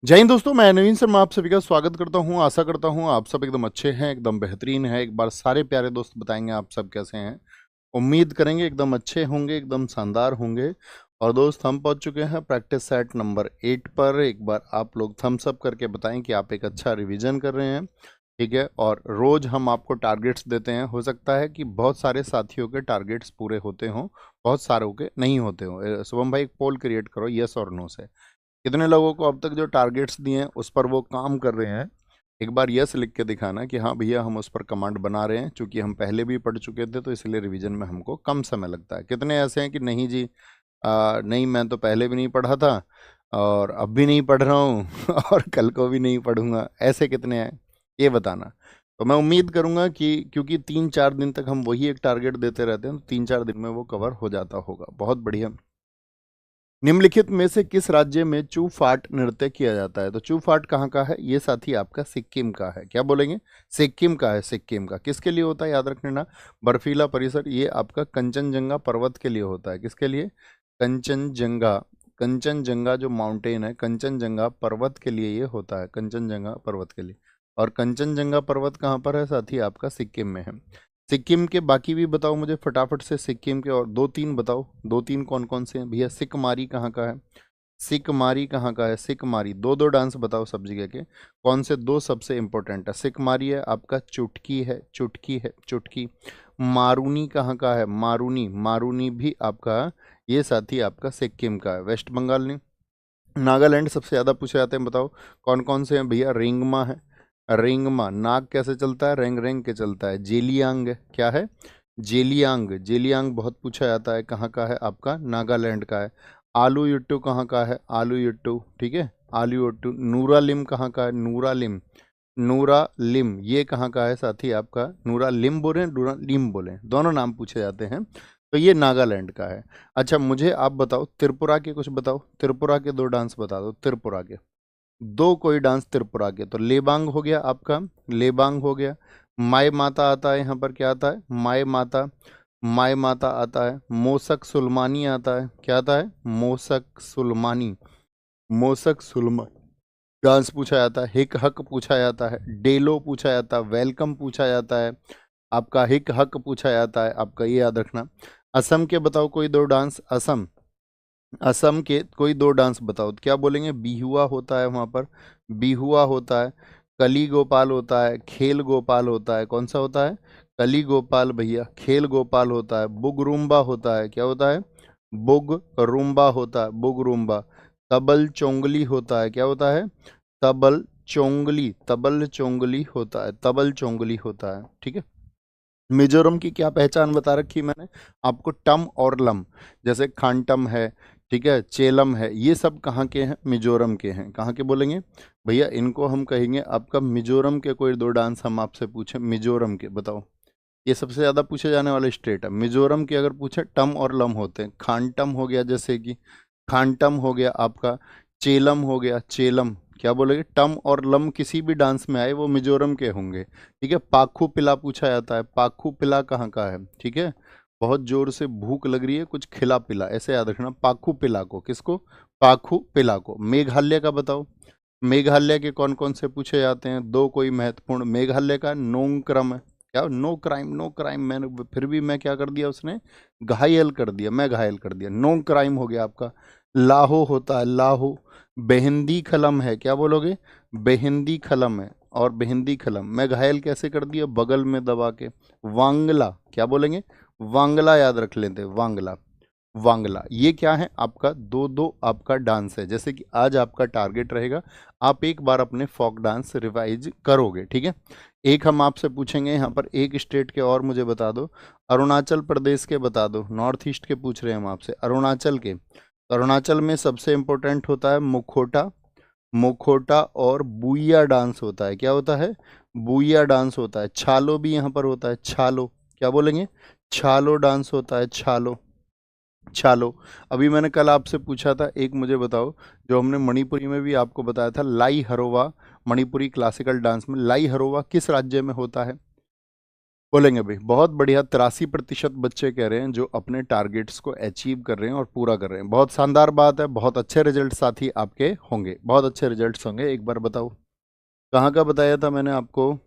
जय हिंद दोस्तों, मैं नवीन शर्मा आप सभी का स्वागत करता हूं। आशा करता हूं आप सब एकदम अच्छे हैं, एकदम बेहतरीन है। एक बार सारे प्यारे दोस्त बताएंगे आप सब कैसे हैं। उम्मीद करेंगे एकदम अच्छे होंगे, एकदम शानदार होंगे। और दोस्त हम पहुंच चुके हैं प्रैक्टिस सेट नंबर 8 पर। एक बार आप लोग थम्स अप करके बताएं कि आप एक अच्छा रिवीजन कर रहे हैं। ठीक है, और रोज हम आपको टारगेट्स देते हैं। हो सकता है कि बहुत सारे साथियों के टारगेट्स पूरे होते हों, बहुत सारों के नहीं होते हों। शुभम भाई एक पोल क्रिएट करो, यस और नो से कितने लोगों को अब तक जो टारगेट्स दिए हैं उस पर वो काम कर रहे हैं। एक बार यस लिख के दिखाना कि हाँ भैया हम उस पर कमांड बना रहे हैं, क्योंकि हम पहले भी पढ़ चुके थे तो इसलिए रिवीजन में हमको कम समय लगता है। कितने ऐसे हैं कि नहीं जी, नहीं मैं तो पहले भी नहीं पढ़ा था और अब भी नहीं पढ़ रहा हूँ और कल को भी नहीं पढ़ूंगा, ऐसे कितने हैं ये बताना। तो मैं उम्मीद करूंगा कि क्योंकि 3-4 दिन तक हम वही एक टारगेट देते रहते हैं तो 3-4 दिन में वो कवर हो जाता होगा। बहुत बढ़िया। निम्नलिखित में से किस राज्य में चू फाट नृत्य किया जाता है? तो चू फाट कहाँ का है? ये साथी आपका सिक्किम का है। क्या बोलेंगे? सिक्किम का है। सिक्किम का किसके लिए होता है याद रख लेना। बर्फीला परिसर ये आपका कंचनजंगा पर्वत के लिए होता है। किसके लिए? कंचनजंगा। कंचनजंगा जो माउंटेन है, कंचनजंगा पर्वत के लिए ये होता है। कंचनजंगा पर्वत के लिए। और कंचनजंगा पर्वत कहाँ पर है साथी? आपका सिक्किम में है। सिक्किम के बाकी भी बताओ मुझे फटाफट से। सिक्किम के और दो तीन बताओ, दो तीन कौन कौन से हैं भैया? सिकमारी कहाँ का है? सिकमारी कहाँ का है? सिकमारी दो दो डांस बताओ सब जगह के। कौन से दो सबसे इंपॉर्टेंट है? सिकमारी है आपका, चुटकी है, चुटकी है, चुटकी। मारूनी कहाँ का है? मारूनी, मारूनी भी आपका ये साथी आपका सिक्किम का है। वेस्ट बंगाल ने। नागालैंड सबसे ज़्यादा पूछे जाते हैं, बताओ कौन कौन से हैं भैया? रिंगमा है। रिंगमा। नाग कैसे चलता है? रेंग रेंग के चलता है। जेलियांग क्या है? जेलियांग। जेलियांग बहुत पूछा जाता है। कहाँ का है? आपका नागालैंड का है। आलू युट्टू कहाँ का है? आलू युट्टू, ठीक है, आलू युट्टू। नूरालिम कहाँ का है? नूरालिम। नूरा लिम ये कहाँ का है साथी? आपका नूरा लिम बोले, नूरा लिम बोले, दोनों नाम पूछे जाते हैं। तो ये नागालैंड का है। अच्छा मुझे आप बताओ त्रिपुरा के कुछ बताओ। त्रिपुरा के दो डांस बता दो त्रिपुरा के। दो कोई डांस त्रिपुरा के। तो लेबांग हो गया आपका, लेबांग हो गया। माई माता आता है, यहाँ पर क्या आता है? माई माता। माई माता आता है। मोसक सुलमानी आता है। क्या आता है? मोसक सुलमानी। मोसक सुलमा डांस पूछा जाता है। हिक हक पूछा जाता है। डेलो पूछा जाता है। वेलकम पूछा जाता है। आपका हिक हक पूछा जाता है। आपका ये याद रखना। असम के बताओ कोई दो डांस। असम, असम के कोई दो डांस बताओ। तो क्या बोलेंगे? बिहुआ होता है वहाँ पर, बिहुआ होता है। कली गोपाल होता है। खेल गोपाल होता है। कौन सा होता है? कली गोपाल भैया। खेल गोपाल होता है। बुग रूम्बा होता है। क्या होता है? बुग रूम्बा होता है। बुग रूम्बा। तबल चोंगली होता है। क्या होता है? तबल चोंगली। तबल चोंगली होता है। तबल चोंगली होता है। ठीक है। मिजोरम की क्या पहचान बता रखी मैंने आपको? टम और लम। जैसे खानटम है, ठीक है, चेलम है, ये सब कहाँ के हैं? मिजोरम के हैं। कहाँ के बोलेंगे भैया? इनको हम कहेंगे आपका मिजोरम के। कोई दो डांस हम आपसे पूछे मिजोरम के बताओ। ये सबसे ज़्यादा पूछे जाने वाले स्टेट है। मिजोरम के अगर पूछे टम और लम होते हैं। खानटम हो गया, जैसे कि खानटम हो गया आपका। चेलम हो गया, चेलम। क्या बोलोगे? टम और लम किसी भी डांस में आए वो मिजोरम के होंगे। ठीक है। पाखू पिला पूछा जाता है। पाखू पिला कहाँ का है? ठीक है। बहुत जोर से भूख लग रही है, कुछ खिला पिला, ऐसे याद रखना। पाखू पिला को। किसको? पाखू पिला को। मेघालय का बताओ। मेघालय के कौन कौन से पूछे जाते हैं? दो कोई महत्वपूर्ण। मेघालय का नोंगक्रम है। क्या? No crime, no crime. मैंने फिर भी मैं क्या कर दिया? उसने घायल कर दिया, मैं घायल कर दिया। नो क्राइम हो गया आपका। लाहो होता है। लाहो। बेहिंदी खलम है। क्या बोलोगे? बेहिंदी खलम है। और बेहिंदी खलम मैं घायल कैसे कर दिया? बगल में दबा के। वांगला। क्या बोलेंगे? वांगला याद रख लेते हैं। वांगला। वांगला। ये क्या है आपका? दो दो आपका डांस है। जैसे कि आज आपका टारगेट रहेगा, आप एक बार अपने फोक डांस रिवाइज करोगे। ठीक है। एक हम आपसे पूछेंगे यहाँ पर, एक स्टेट के और मुझे बता दो। अरुणाचल प्रदेश के बता दो। नॉर्थ ईस्ट के पूछ रहे हैं हम आपसे, अरुणाचल के। तो अरुणाचल में सबसे इंपॉर्टेंट होता है मुखोटा। मुखोटा और बुइया डांस होता है। क्या होता है? बुइया डांस होता है। छालो भी यहाँ पर होता है। छालो। क्या बोलेंगे? छालो डांस होता है। छालो। छालो। अभी मैंने कल आपसे पूछा था, एक मुझे बताओ, जो हमने मणिपुरी में भी आपको बताया था, लाई हरोवा। मणिपुरी क्लासिकल डांस में लाई हरोवा किस राज्य में होता है? बोलेंगे भाई, बहुत बढ़िया। 83% बच्चे कह रहे हैं जो अपने टारगेट्स को अचीव कर रहे हैं और पूरा कर रहे हैं। बहुत शानदार बात है, बहुत अच्छे रिजल्ट साथी आपके होंगे, बहुत अच्छे रिजल्ट्स होंगे। एक बार बताओ कहाँ का बताया था मैंने आपको?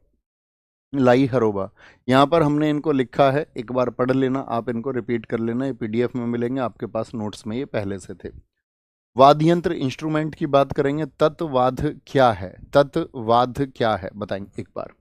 लाई हरोबा। यहाँ पर हमने इनको लिखा है, एक बार पढ़ लेना, आप इनको रिपीट कर लेना, ये पीडीएफ में मिलेंगे आपके पास, नोट्स में ये पहले से थे। वाद्य यंत्र इंस्ट्रूमेंट की बात करेंगे, तत्वाद क्या है? तत्वाद क्या है बताएंगे एक बार।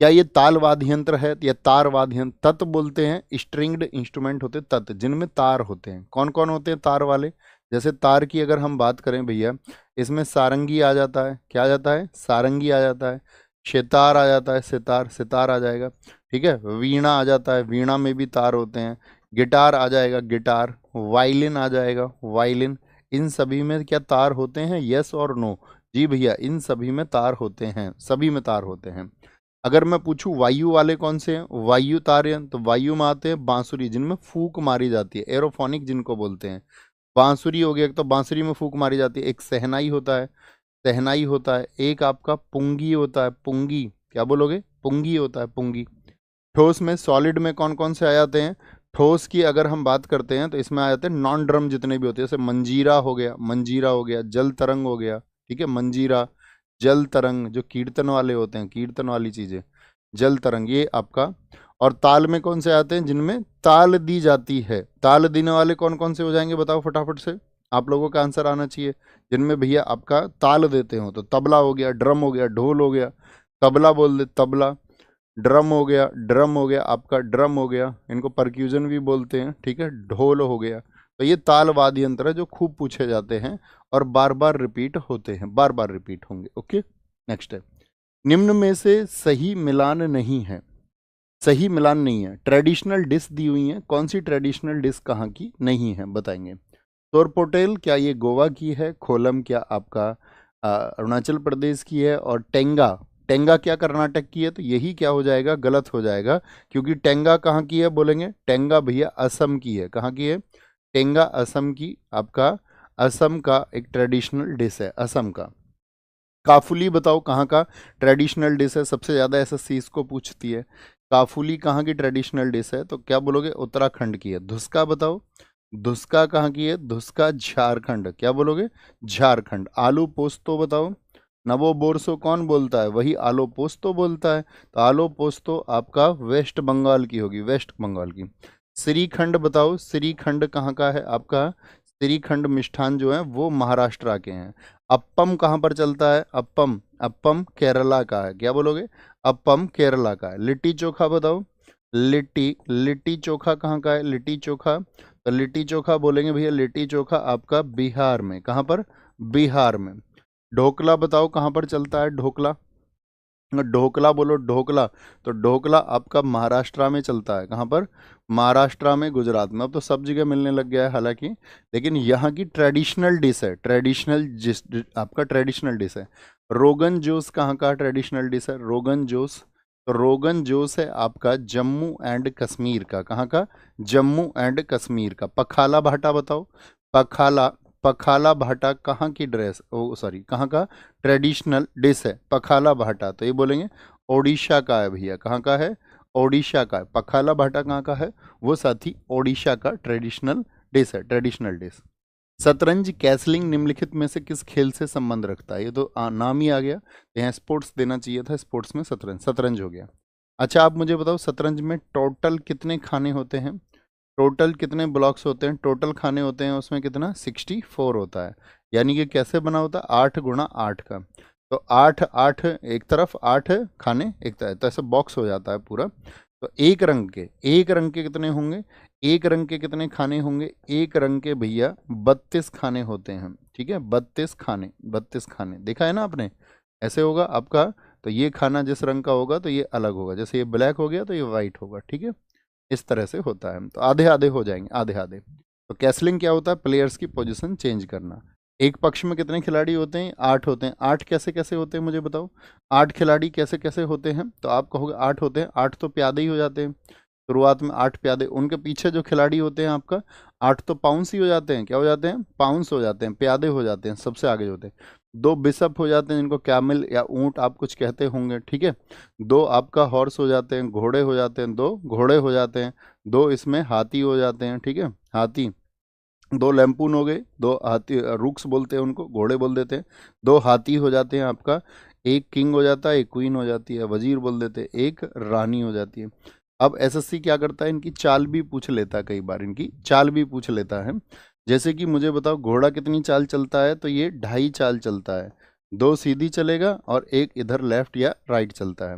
क्या ये ताल वाद्य यंत्र है या तार वाद्य यंत्र? तत् बोलते हैं स्ट्रिंग्ड इंस्ट्रूमेंट होते हैं, तत् जिनमें तार होते हैं। कौन कौन होते हैं तार वाले? जैसे तार की अगर हम बात करें भैया, इसमें सारंगी आ जाता है। क्या आ जाता है? सारंगी आ जाता है। सितार आ जाता है, सितार सितार आ जाएगा। ठीक है, वीणा आ जाता है, वीणा में भी तार होते हैं। गिटार आ जाएगा, गिटार। वायलिन आ जाएगा, वायलिन। इन सभी में क्या तार होते हैं? यस और नो? जी भैया, इन सभी में तार होते हैं, सभी में तार होते हैं। अगर मैं पूछूं वायु वाले कौन से हैं, वायु तार, तो वायु में आते हैं बांसुरी, जिनमें फूक मारी जाती है, एरोफोनिक जिनको बोलते हैं। बांसुरी हो गया, एक तो बांसुरी में फूक मारी जाती है। एक सहनाई होता है, सहनाई होता है। एक आपका पुंगी होता है, पुंगी। क्या बोलोगे? पुंगी होता है, पुंगी। ठोस में, सॉलिड में कौन कौन से आ जाते हैं? ठोस की अगर हम बात करते हैं तो इसमें आ जाते हैं नॉन ड्रम जितने भी होते हैं, जैसे मंजीरा हो गया, मंजीरा हो गया, जल तरंग हो गया। ठीक है, मंजीरा, जल तरंग, जो कीर्तन वाले होते हैं, कीर्तन वाली चीजें, जल तरंग, ये आपका। और ताल में कौन से आते हैं? जिनमें ताल दी जाती है। ताल देने वाले कौन कौन से हो जाएंगे बताओ फटाफट से, आप लोगों का आंसर आना चाहिए। जिनमें भैया आपका ताल देते हो, तो तबला हो गया, ड्रम हो गया, ढोल हो गया, तबला बोल दे, तबला। ड्रम हो गया, ड्रम हो गया आपका, ड्रम हो गया, इनको परक्यूजन भी बोलते हैं। ठीक है, ढोल हो गया। तो ये ताल वाद्य यंत्र है जो खूब पूछे जाते हैं और बार बार रिपीट होते हैं, बार बार रिपीट होंगे। ओके, नेक्स्ट है, निम्न में से सही मिलान नहीं है। सही मिलान नहीं है। ट्रेडिशनल डिश दी हुई है, कौन सी ट्रेडिशनल डिश कहाँ की नहीं है बताएंगे। सोरपोटेल क्या ये गोवा की है? खोलम क्या आपका अरुणाचल प्रदेश की है? और टेंगा, टेंगा क्या कर्नाटक की है? तो यही क्या हो जाएगा? गलत हो जाएगा, क्योंकि टेंगा कहाँ की है बोलेंगे? टेंगा भैया असम की है। कहाँ की है? टेंगा असम की, आपका असम का एक ट्रेडिशनल डिश है, असम का। काफुली बताओ कहाँ का ट्रेडिशनल डिश है? सबसे ज़्यादा एसएससी इसको पूछती है। काफुली कहाँ की ट्रेडिशनल डिश है? तो क्या बोलोगे? उत्तराखंड की है। धुसका बताओ, धुसका कहाँ की है? धुसका झारखंड। क्या बोलोगे? झारखंड। आलू पोस्तो बताओ, नवो बोरसो कौन बोलता है? वही आलो पोस्तो बोलता है। तो आलो पोस्तो आपका वेस्ट बंगाल की होगी, वेस्ट बंगाल की। श्रीखंड बताओ, श्रीखंड कहाँ का है आपका? श्रीखंड मिष्ठान जो है वो महाराष्ट्र के हैं। अप्पम कहाँ पर चलता है? अप्पम, अप्पम केरला का है। क्या बोलोगे? अप्पम केरला का है। लिट्टी चोखा बताओ, लिट्टी, लिट्टी चोखा कहाँ का है? लिट्टी चोखा, तो लिट्टी चोखा बोलेंगे भैया, लिट्टी चोखा आपका बिहार में। कहाँ पर? बिहार में। ढोकला बताओ कहाँ पर चलता है? ढोकला, ढोकला बोलो, ढोकला, तो ढोकला आपका महाराष्ट्र में चलता है। कहाँ पर? महाराष्ट्र में, गुजरात में। अब तो सब जगह मिलने लग गया है हालांकि, लेकिन यहाँ की ट्रेडिशनल डिश है, ट्रेडिशनल जिस आपका ट्रेडिशनल डिश है। रोगन जोश कहाँ का ट्रेडिशनल डिश है? रोगन जोश, तो रोगन जोश है आपका जम्मू एंड कश्मीर का। कहाँ का? जम्मू एंड कश्मीर का। पखाला भाटा बताओ, पखाला, पखाला भाटा कहाँ की ड्रेस, ओ सॉरी, कहाँ का ट्रेडिशनल डिश है पखाला भाटा? तो ये बोलेंगे ओडिशा का है भैया। कहाँ का है? ओडिशा का है। पखाला भाटा कहाँ का है? वो साथी ओडिशा का ट्रेडिशनल डिश है, ट्रेडिशनल डिश। शतरंज कैसलिंग निम्नलिखित में से किस खेल से संबंध रखता है? ये तो नाम ही आ गया, तो यहाँ स्पोर्ट्स देना चाहिए था, स्पोर्ट्स में शतरंज, शतरंज हो गया। अच्छा आप मुझे बताओ, शतरंज में टोटल कितने खाने होते हैं? टोटल कितने ब्लॉक्स होते हैं? टोटल खाने होते हैं उसमें कितना? 64 होता है। यानी कि कैसे बना होता है? 8 × 8 का। तो 8 8 एक तरफ, 8 खाने एक तरफ, तो ऐसे बॉक्स हो जाता है पूरा। तो एक रंग के, एक रंग के कितने होंगे? एक रंग के कितने खाने होंगे? एक रंग के भैया 32 खाने होते हैं। ठीक है, 32 खाने, 32 खाने, देखा है ना आपने? ऐसे होगा आपका। तो ये खाना जिस रंग का होगा तो ये अलग होगा, जैसे ये ब्लैक हो गया तो ये वाइट होगा। ठीक है, इस तरह से होता है। तो आधे आधे हो जाएंगे, आधे आधे। तो कैसलिंग क्या होता है? प्लेयर्स की पोजीशन चेंज करना। एक पक्ष में कितने खिलाड़ी होते हैं? 8 होते हैं। 8 कैसे कैसे होते हैं मुझे बताओ? 8 खिलाड़ी कैसे कैसे होते हैं? तो आप कहोगे 8 होते हैं, 8 तो प्यादे ही हो जाते हैं। शुरुआत में 8 प्यादे, उनके पीछे जो खिलाड़ी होते हैं आपका 8 तो पाउंस ही हो जाते हैं। क्या हो जाते हैं? पाउंस हो जाते हैं, प्यादे हो जाते हैं, सबसे आगे होते हैं। दो बिशप हो जाते हैं जिनको कैमल या ऊंट आप कुछ कहते होंगे, ठीक है। दो आपका हॉर्स हो जाते हैं, घोड़े हो जाते हैं, दो घोड़े हो जाते हैं, दो इसमें हाथी हो जाते हैं, ठीक है, हाथी। दो लैम्पून हो गए, दो हाथी, रूक्स बोलते हैं उनको, घोड़े बोल देते हैं। दो हाथी हो जाते हैं आपका, एक किंग हो जाता है, एक क्वीन हो जाती है, वजीर बोल देते हैं, एक रानी हो जाती है। अब एसएससी क्या करता है, इनकी चाल भी पूछ लेता है, कई बार इनकी चाल भी पूछ लेता है। जैसे कि मुझे बताओ घोड़ा कितनी चाल चलता है, तो ये 2.5 चाल चलता है, दो सीधी चलेगा और एक इधर लेफ्ट या राइट चलता है।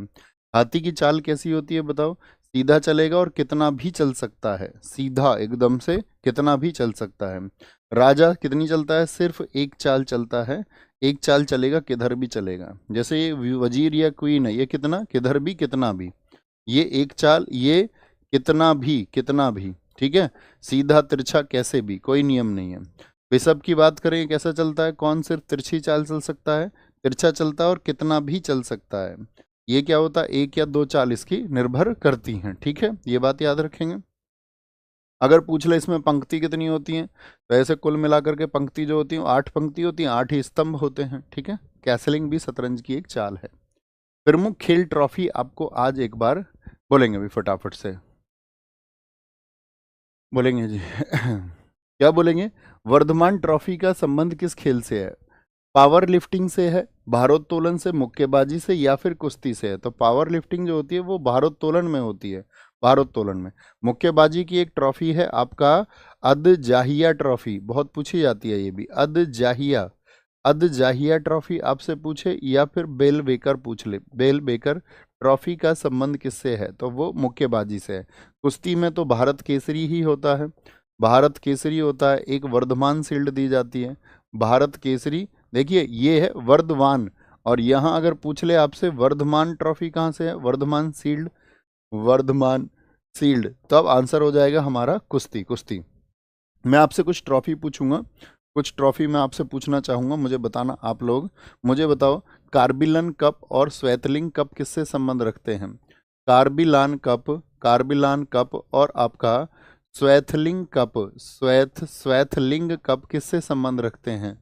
हाथी की चाल कैसी होती है बताओ, सीधा चलेगा और कितना भी चल सकता है, सीधा एकदम से कितना भी चल सकता है। राजा कितनी चलता है, सिर्फ एक चाल चलता है, एक चाल चलेगा किधर भी चलेगा। जैसे ये वजीर या क्वीन है, ये कितना, किधर भी कितना भी, ये एक चाल, ये कितना भी, ठीक है, सीधा तिरछा कैसे भी, कोई नियम नहीं है। बिशप की बात करें, कैसा चलता है, कौन सिर्फ तिरछी चाल चल सकता है, तिरछा चलता है और कितना भी चल सकता है। ये क्या होता है, एक या दो चाल इसकी निर्भर करती हैं, ठीक है, ये बात याद रखेंगे। अगर पूछ ले इसमें पंक्ति कितनी होती है, तो ऐसे कुल मिलाकर के पंक्ति जो होती है 8 पंक्ति होती हैं, 8 ही स्तंभ होते हैं, ठीक है। कैसलिंग भी शतरंज की एक चाल है। प्रमुख खेल ट्रॉफी आपको आज एक बार बोलेंगे भी फटाफट से, बोलेंगे जी क्या बोलेंगे, वर्धमान ट्रॉफी का संबंध किस खेल से है, पावर लिफ्टिंग से है, भारोत्तोलन से, मुक्केबाजी से, या फिर कुश्ती से है। तो पावर लिफ्टिंग जो होती है वो भारोत्तोलन में होती है, भारोत्तोलन में। मुक्केबाजी की एक ट्रॉफी है आपका अद जाहिया ट्रॉफी, बहुत पूछी जाती है ये भी, अद जाहिया, अद जाहिया ट्रॉफी आपसे पूछे, या फिर बेल बेकर पूछ ले, बेल बेकर ट्रॉफी का संबंध किससे है, तो वो मुक्केबाजी से है। कुश्ती में तो भारत केसरी ही होता है, भारत केसरी होता है। एक वर्धमान शील्ड दी जाती है, भारत केसरी, देखिए ये है वर्धमान। और यहाँ अगर पूछ ले आपसे वर्धमान ट्रॉफी कहाँ से है, वर्धमान शील्ड, वर्धमान शील्ड, तो अब आंसर हो जाएगा हमारा कुश्ती, कुश्ती। मैं आपसे कुछ ट्रॉफी पूछूंगा, कुछ ट्रॉफी मैं आपसे पूछना चाहूंगा, मुझे बताना आप लोग, मुझे बताओ कार्बिलन कप और स्वेतलिंग कप किससे संबंध रखते हैं। कार्बिलान कप, कार्बिलान कप और आपका स्वेथलिंग कप, स्वेथलिंग कप किससे संबंध रखते हैं,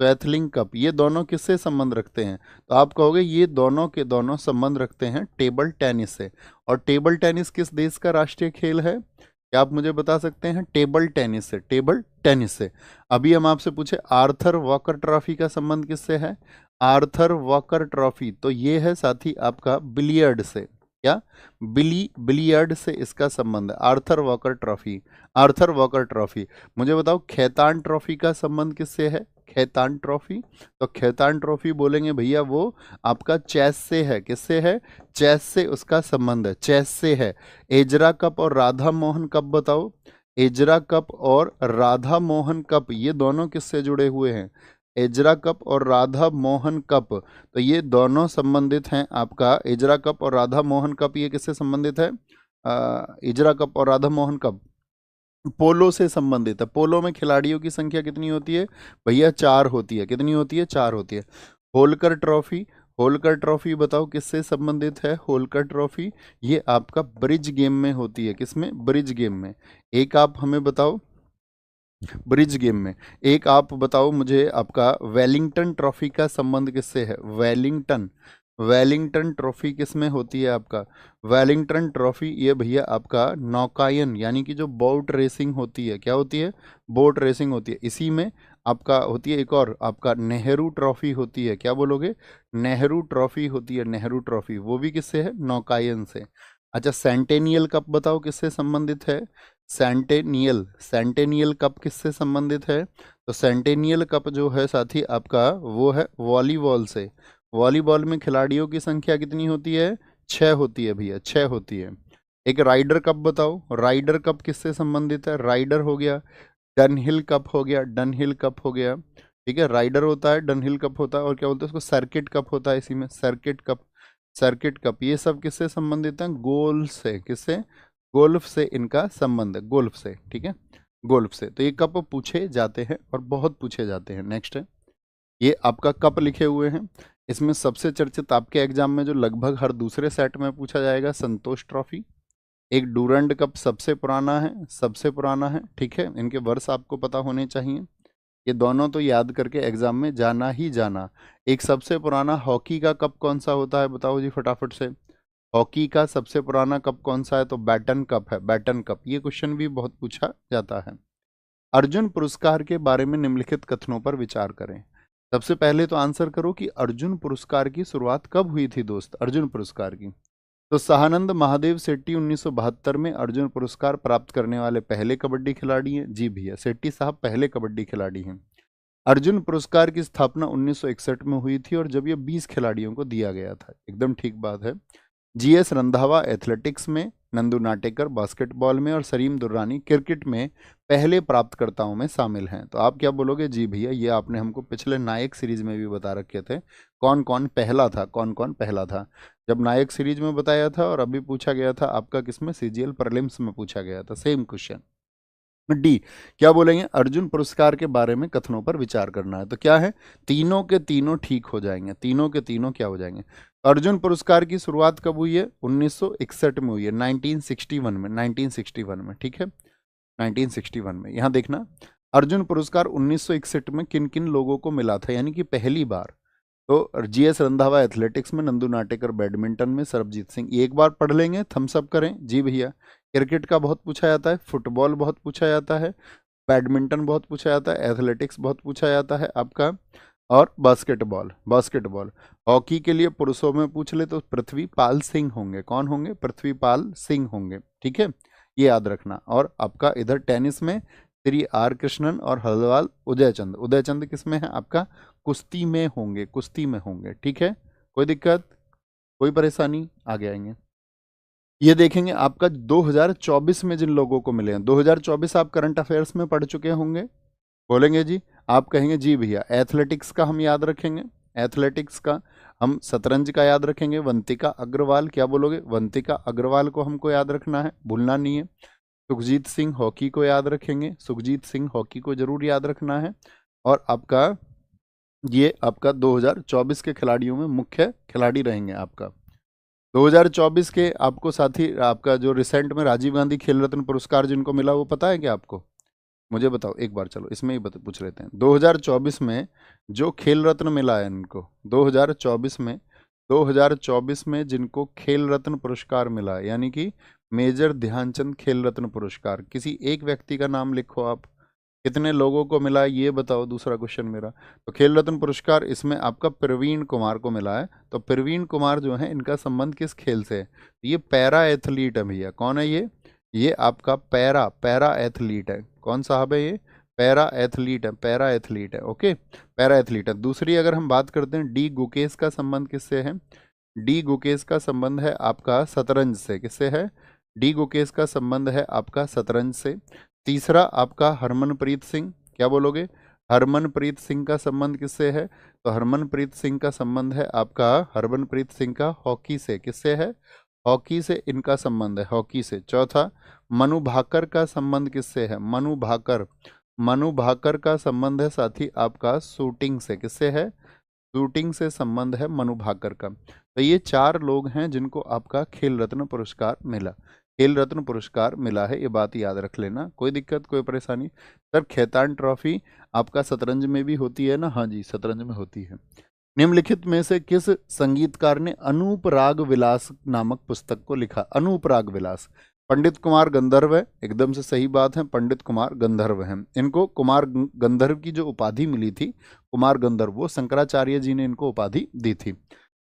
स्वेथलिंग कप, ये दोनों किससे संबंध रखते हैं। तो आप कहोगे ये दोनों के दोनों संबंध रखते हैं टेबल टेनिस से। और टेबल टेनिस किस देश का राष्ट्रीय खेल है, क्या आप मुझे बता सकते हैं, टेबल टेनिस से, टेबल टेनिस से। अभी हम आपसे पूछे आर्थर वॉकर ट्रॉफी का संबंध किससे है, आर्थर वॉकर ट्रॉफी, तो ये है साथी आपका बिलियर्ड से, क्या, बिलियर्ड से इसका संबंध है, Arthur walker trophy, Arthur walker trophy. मुझे बताओ खैतान ट्रॉफी का संबंध किससे है, खैतान ट्रॉफी, तो खैतान ट्रॉफी बोलेंगे भैया वो आपका चेस से है, किससे है, चेस से उसका संबंध है, चेस से है। एजरा कप और राधा मोहन कप बताओ, एजरा कप और राधा मोहन कप ये दोनों किससे जुड़े हुए हैं, एजरा कप और राधा मोहन कप, तो ये दोनों संबंधित हैं आपका, एजरा कप और राधा मोहन कप ये किससे संबंधित है, एजरा कप और राधा मोहन कप पोलो से संबंधित है। पोलो में खिलाड़ियों की संख्या कितनी होती है भैया, 4 होती है, कितनी होती है, 4 होती है। होलकर ट्रॉफी, होलकर ट्रॉफी बताओ किससे संबंधित है, होलकर ट्रॉफी ये आपका ब्रिज गेम में होती है, किसमें, ब्रिज गेम में। एक आप हमें बताओ, ब्रिज गेम में एक आप बताओ मुझे, आपका वेलिंगटन ट्रॉफी का संबंध किससे है, वेलिंगटन, वेलिंगटन ट्रॉफी किस में होती है आपका, वेलिंगटन ट्रॉफी ये भैया आपका नौकायन यानी कि जो बोट रेसिंग होती है, क्या होती है, बोट रेसिंग होती है, इसी में आपका होती है। एक और आपका नेहरू ट्रॉफी होती है, क्या बोलोगे, नेहरू ट्रॉफी होती है, नेहरू ट्रॉफी वो भी किससे है, नौकायन से। अच्छा सेंटेनियल कप बताओ किससे संबंधित है, सेंटेनियल, सेंटेनियल कप किससे संबंधित है, तो सेंटेनियल कप जो है साथी आपका वो है वॉलीबॉल से। वॉलीबॉल में खिलाड़ियों की संख्या कितनी होती है, 6 होती है भैया, 6 होती है। एक राइडर कप बताओ, राइडर कप किससे संबंधित है, राइडर हो गया, डनहिल कप हो गया, डनहिल कप हो गया, ठीक है, राइडर होता है, डनहिल कप होता है, और क्या बोलते हैं उसको, सर्किट कप होता है इसी में, सर्किट कप, सर्किट कप, ये सब किससे संबंधित हैं, गोल से, किससे, गोल्फ से इनका संबंध है, गोल्फ से, ठीक है, गोल्फ से। तो ये कप पूछे जाते हैं और बहुत पूछे जाते हैं। नेक्स्ट है, ये आपका कप लिखे हुए हैं, इसमें सबसे चर्चित आपके एग्जाम में जो लगभग हर दूसरे सेट में पूछा जाएगा, संतोष ट्रॉफी। एक डूरंड कप सबसे पुराना है, सबसे पुराना है, ठीक है, इनके वर्ष आपको पता होने चाहिए। ये दोनों तो याद करके एग्जाम में जाना ही जाना। एक सबसे पुराना हॉकी का कप कौन सा होता है, बताओ जी फटाफट से। हॉकी का सबसे पुराना कप कौन सा है, तो बैटन कप है, बैटन कप। ये क्वेश्चन भी बहुत पूछा जाता है। अर्जुन पुरस्कार के बारे में निम्नलिखित कथनों पर विचार करें। सबसे पहले तो आंसर करो कि अर्जुन पुरस्कार की शुरुआत कब हुई थी दोस्त, अर्जुन पुरस्कार की। तो सहानंद महादेव सेट्टी 1972 में अर्जुन पुरस्कार प्राप्त करने वाले पहले कबड्डी खिलाड़ी हैं। जी भैया, सेट्टी साहब पहले कबड्डी खिलाड़ी हैं। अर्जुन पुरस्कार की स्थापना 1961 में हुई थी और जब ये 20 खिलाड़ियों को दिया गया था। एकदम ठीक बात है। जीएस रंधावा एथलेटिक्स में, नंदू नाटेकर बास्केटबॉल में और सलीम दुर्रानी क्रिकेट में पहले प्राप्तकर्ताओं में शामिल हैं। तो आप क्या बोलोगे, जी भैया ये आपने हमको पिछले नायक सीरीज में भी बता रखे थे, कौन कौन पहला था, कौन कौन पहला था। जब नायक सीरीज में बताया था और अभी पूछा गया था आपका किसमें, सीजीएल प्रीलिम्स में पूछा गया था, सेम क्वेश्चन। डी, क्या बोलेंगे, अर्जुन पुरस्कार के बारे में कथनों पर विचार करना है। तो क्या है, तीनों के तीनों ठीक हो जाएंगे, तीनों के तीनों क्या हो जाएंगे। अर्जुन पुरस्कार की शुरुआत कब हुई है, 1961 में हुई है, 1961 में, 1961 में, ठीक है, 1961 में। यहां देखना, अर्जुन पुरस्कार 1961 में किन किन लोगों को मिला था, यानी कि पहली बार। तो जीएस रंधावा एथलेटिक्स में, नंदू नाटेकर बैडमिंटन में, सरबजीत सिंह। ये एक बार पढ़ लेंगे, थम्स अप करें जी भैया। क्रिकेट का बहुत पूछा जाता है, फुटबॉल बहुत पूछा जाता है, बैडमिंटन बहुत पूछा जाता है, एथलेटिक्स बहुत पूछा जाता है आपका, और बास्केटबॉल, बास्केटबॉल। हॉकी के लिए पुरुषों में पूछ ले तो पृथ्वीपाल सिंह होंगे, कौन होंगे, पृथ्वीपाल सिंह होंगे, ठीक है, ये याद रखना। और आपका इधर टेनिस में श्री आर कृष्णन और हल्दवाल उदयचंद, उदयचंद किस में है आपका, कुश्ती में होंगे, कुश्ती में होंगे, ठीक है। कोई दिक्कत, कोई परेशानी, आगे आएंगे। ये देखेंगे आपका 2024 में जिन लोगों को मिले हैं, 2024 आप करंट अफेयर्स में पढ़ चुके होंगे, बोलेंगे जी, आप कहेंगे जी भैया। एथलेटिक्स का हम याद रखेंगे, एथलेटिक्स का हम शतरंज का याद रखेंगे, वंतिका अग्रवाल, क्या बोलोगे, वंतिका अग्रवाल को हमको याद रखना है, भूलना नहीं है। सुखजीत सिंह हॉकी को याद रखेंगे, सुखजीत सिंह हॉकी को जरूर याद रखना है। और आपका ये आपका 2024 के खिलाड़ियों में मुख्य खिलाड़ी रहेंगे आपका। 2024 के आपको साथी, आपका जो रिसेंट में राजीव गांधी खेल रत्न पुरस्कार जिनको मिला वो पता है क्या आपको, मुझे बताओ एक बार, चलो इसमें ही पूछ लेते हैं। 2024 में जो खेल रत्न मिला है इनको, 2024 में जिनको खेल रत्न पुरस्कार मिला है, यानी कि मेजर ध्यानचंद खेल रत्न पुरस्कार, किसी एक व्यक्ति का नाम लिखो आप, कितने लोगों को मिला है ये बताओ, दूसरा क्वेश्चन मेरा। तो खेल रत्न पुरस्कार इसमें आपका प्रवीण कुमार को मिला है। तो प्रवीण कुमार जो है, इनका संबंध किस खेल से है, ये पैरा एथलीट है भैया। कौन है ये आपका पैरा, पैरा एथलीट है। कौन साहब है ये, पैरा एथलीट है, पैरा एथलीट है, ओके, पैरा एथलीट है। दूसरी अगर हम बात करते हैं, डी गुकेश का संबंध किससे है, डी गुकेश का संबंध है आपका शतरंज से, किससे है, डी गुकेश का संबंध है आपका शतरंज से। तीसरा आपका हरमनप्रीत सिंह, क्या बोलोगे, हरमनप्रीत सिंह का संबंध किससे है, तो हरमनप्रीत सिंह का संबंध है आपका, हरमनप्रीत सिंह का हॉकी से, किससे है, हॉकी से इनका संबंध है, हॉकी से। चौथा, मनु भाकर का संबंध किससे है, मनु भाकर, मनु भाकर का संबंध है साथी आपका शूटिंग से, किससे है, शूटिंग से संबंध है मनु भाकर का। तो ये चार लोग हैं जिनको आपका खेल रत्न पुरस्कार मिला, खेल रत्न पुरस्कार मिला है, ये बात याद रख लेना। कोई दिक्कत, कोई परेशानी। सर खेतान ट्रॉफी आपका शतरंज में भी होती है ना, हाँ जी शतरंज में होती है। निम्नलिखित में से किस संगीतकार ने अनूप राग विलास नामक पुस्तक को लिखा, अनूप राग विलास, पंडित कुमार गंधर्व है, एकदम से सही बात है, पंडित कुमार गंधर्व हैं। इनको कुमार गंधर्व की जो उपाधि मिली थी, कुमार गंधर्व, वो शंकराचार्य जी ने इनको उपाधि दी थी।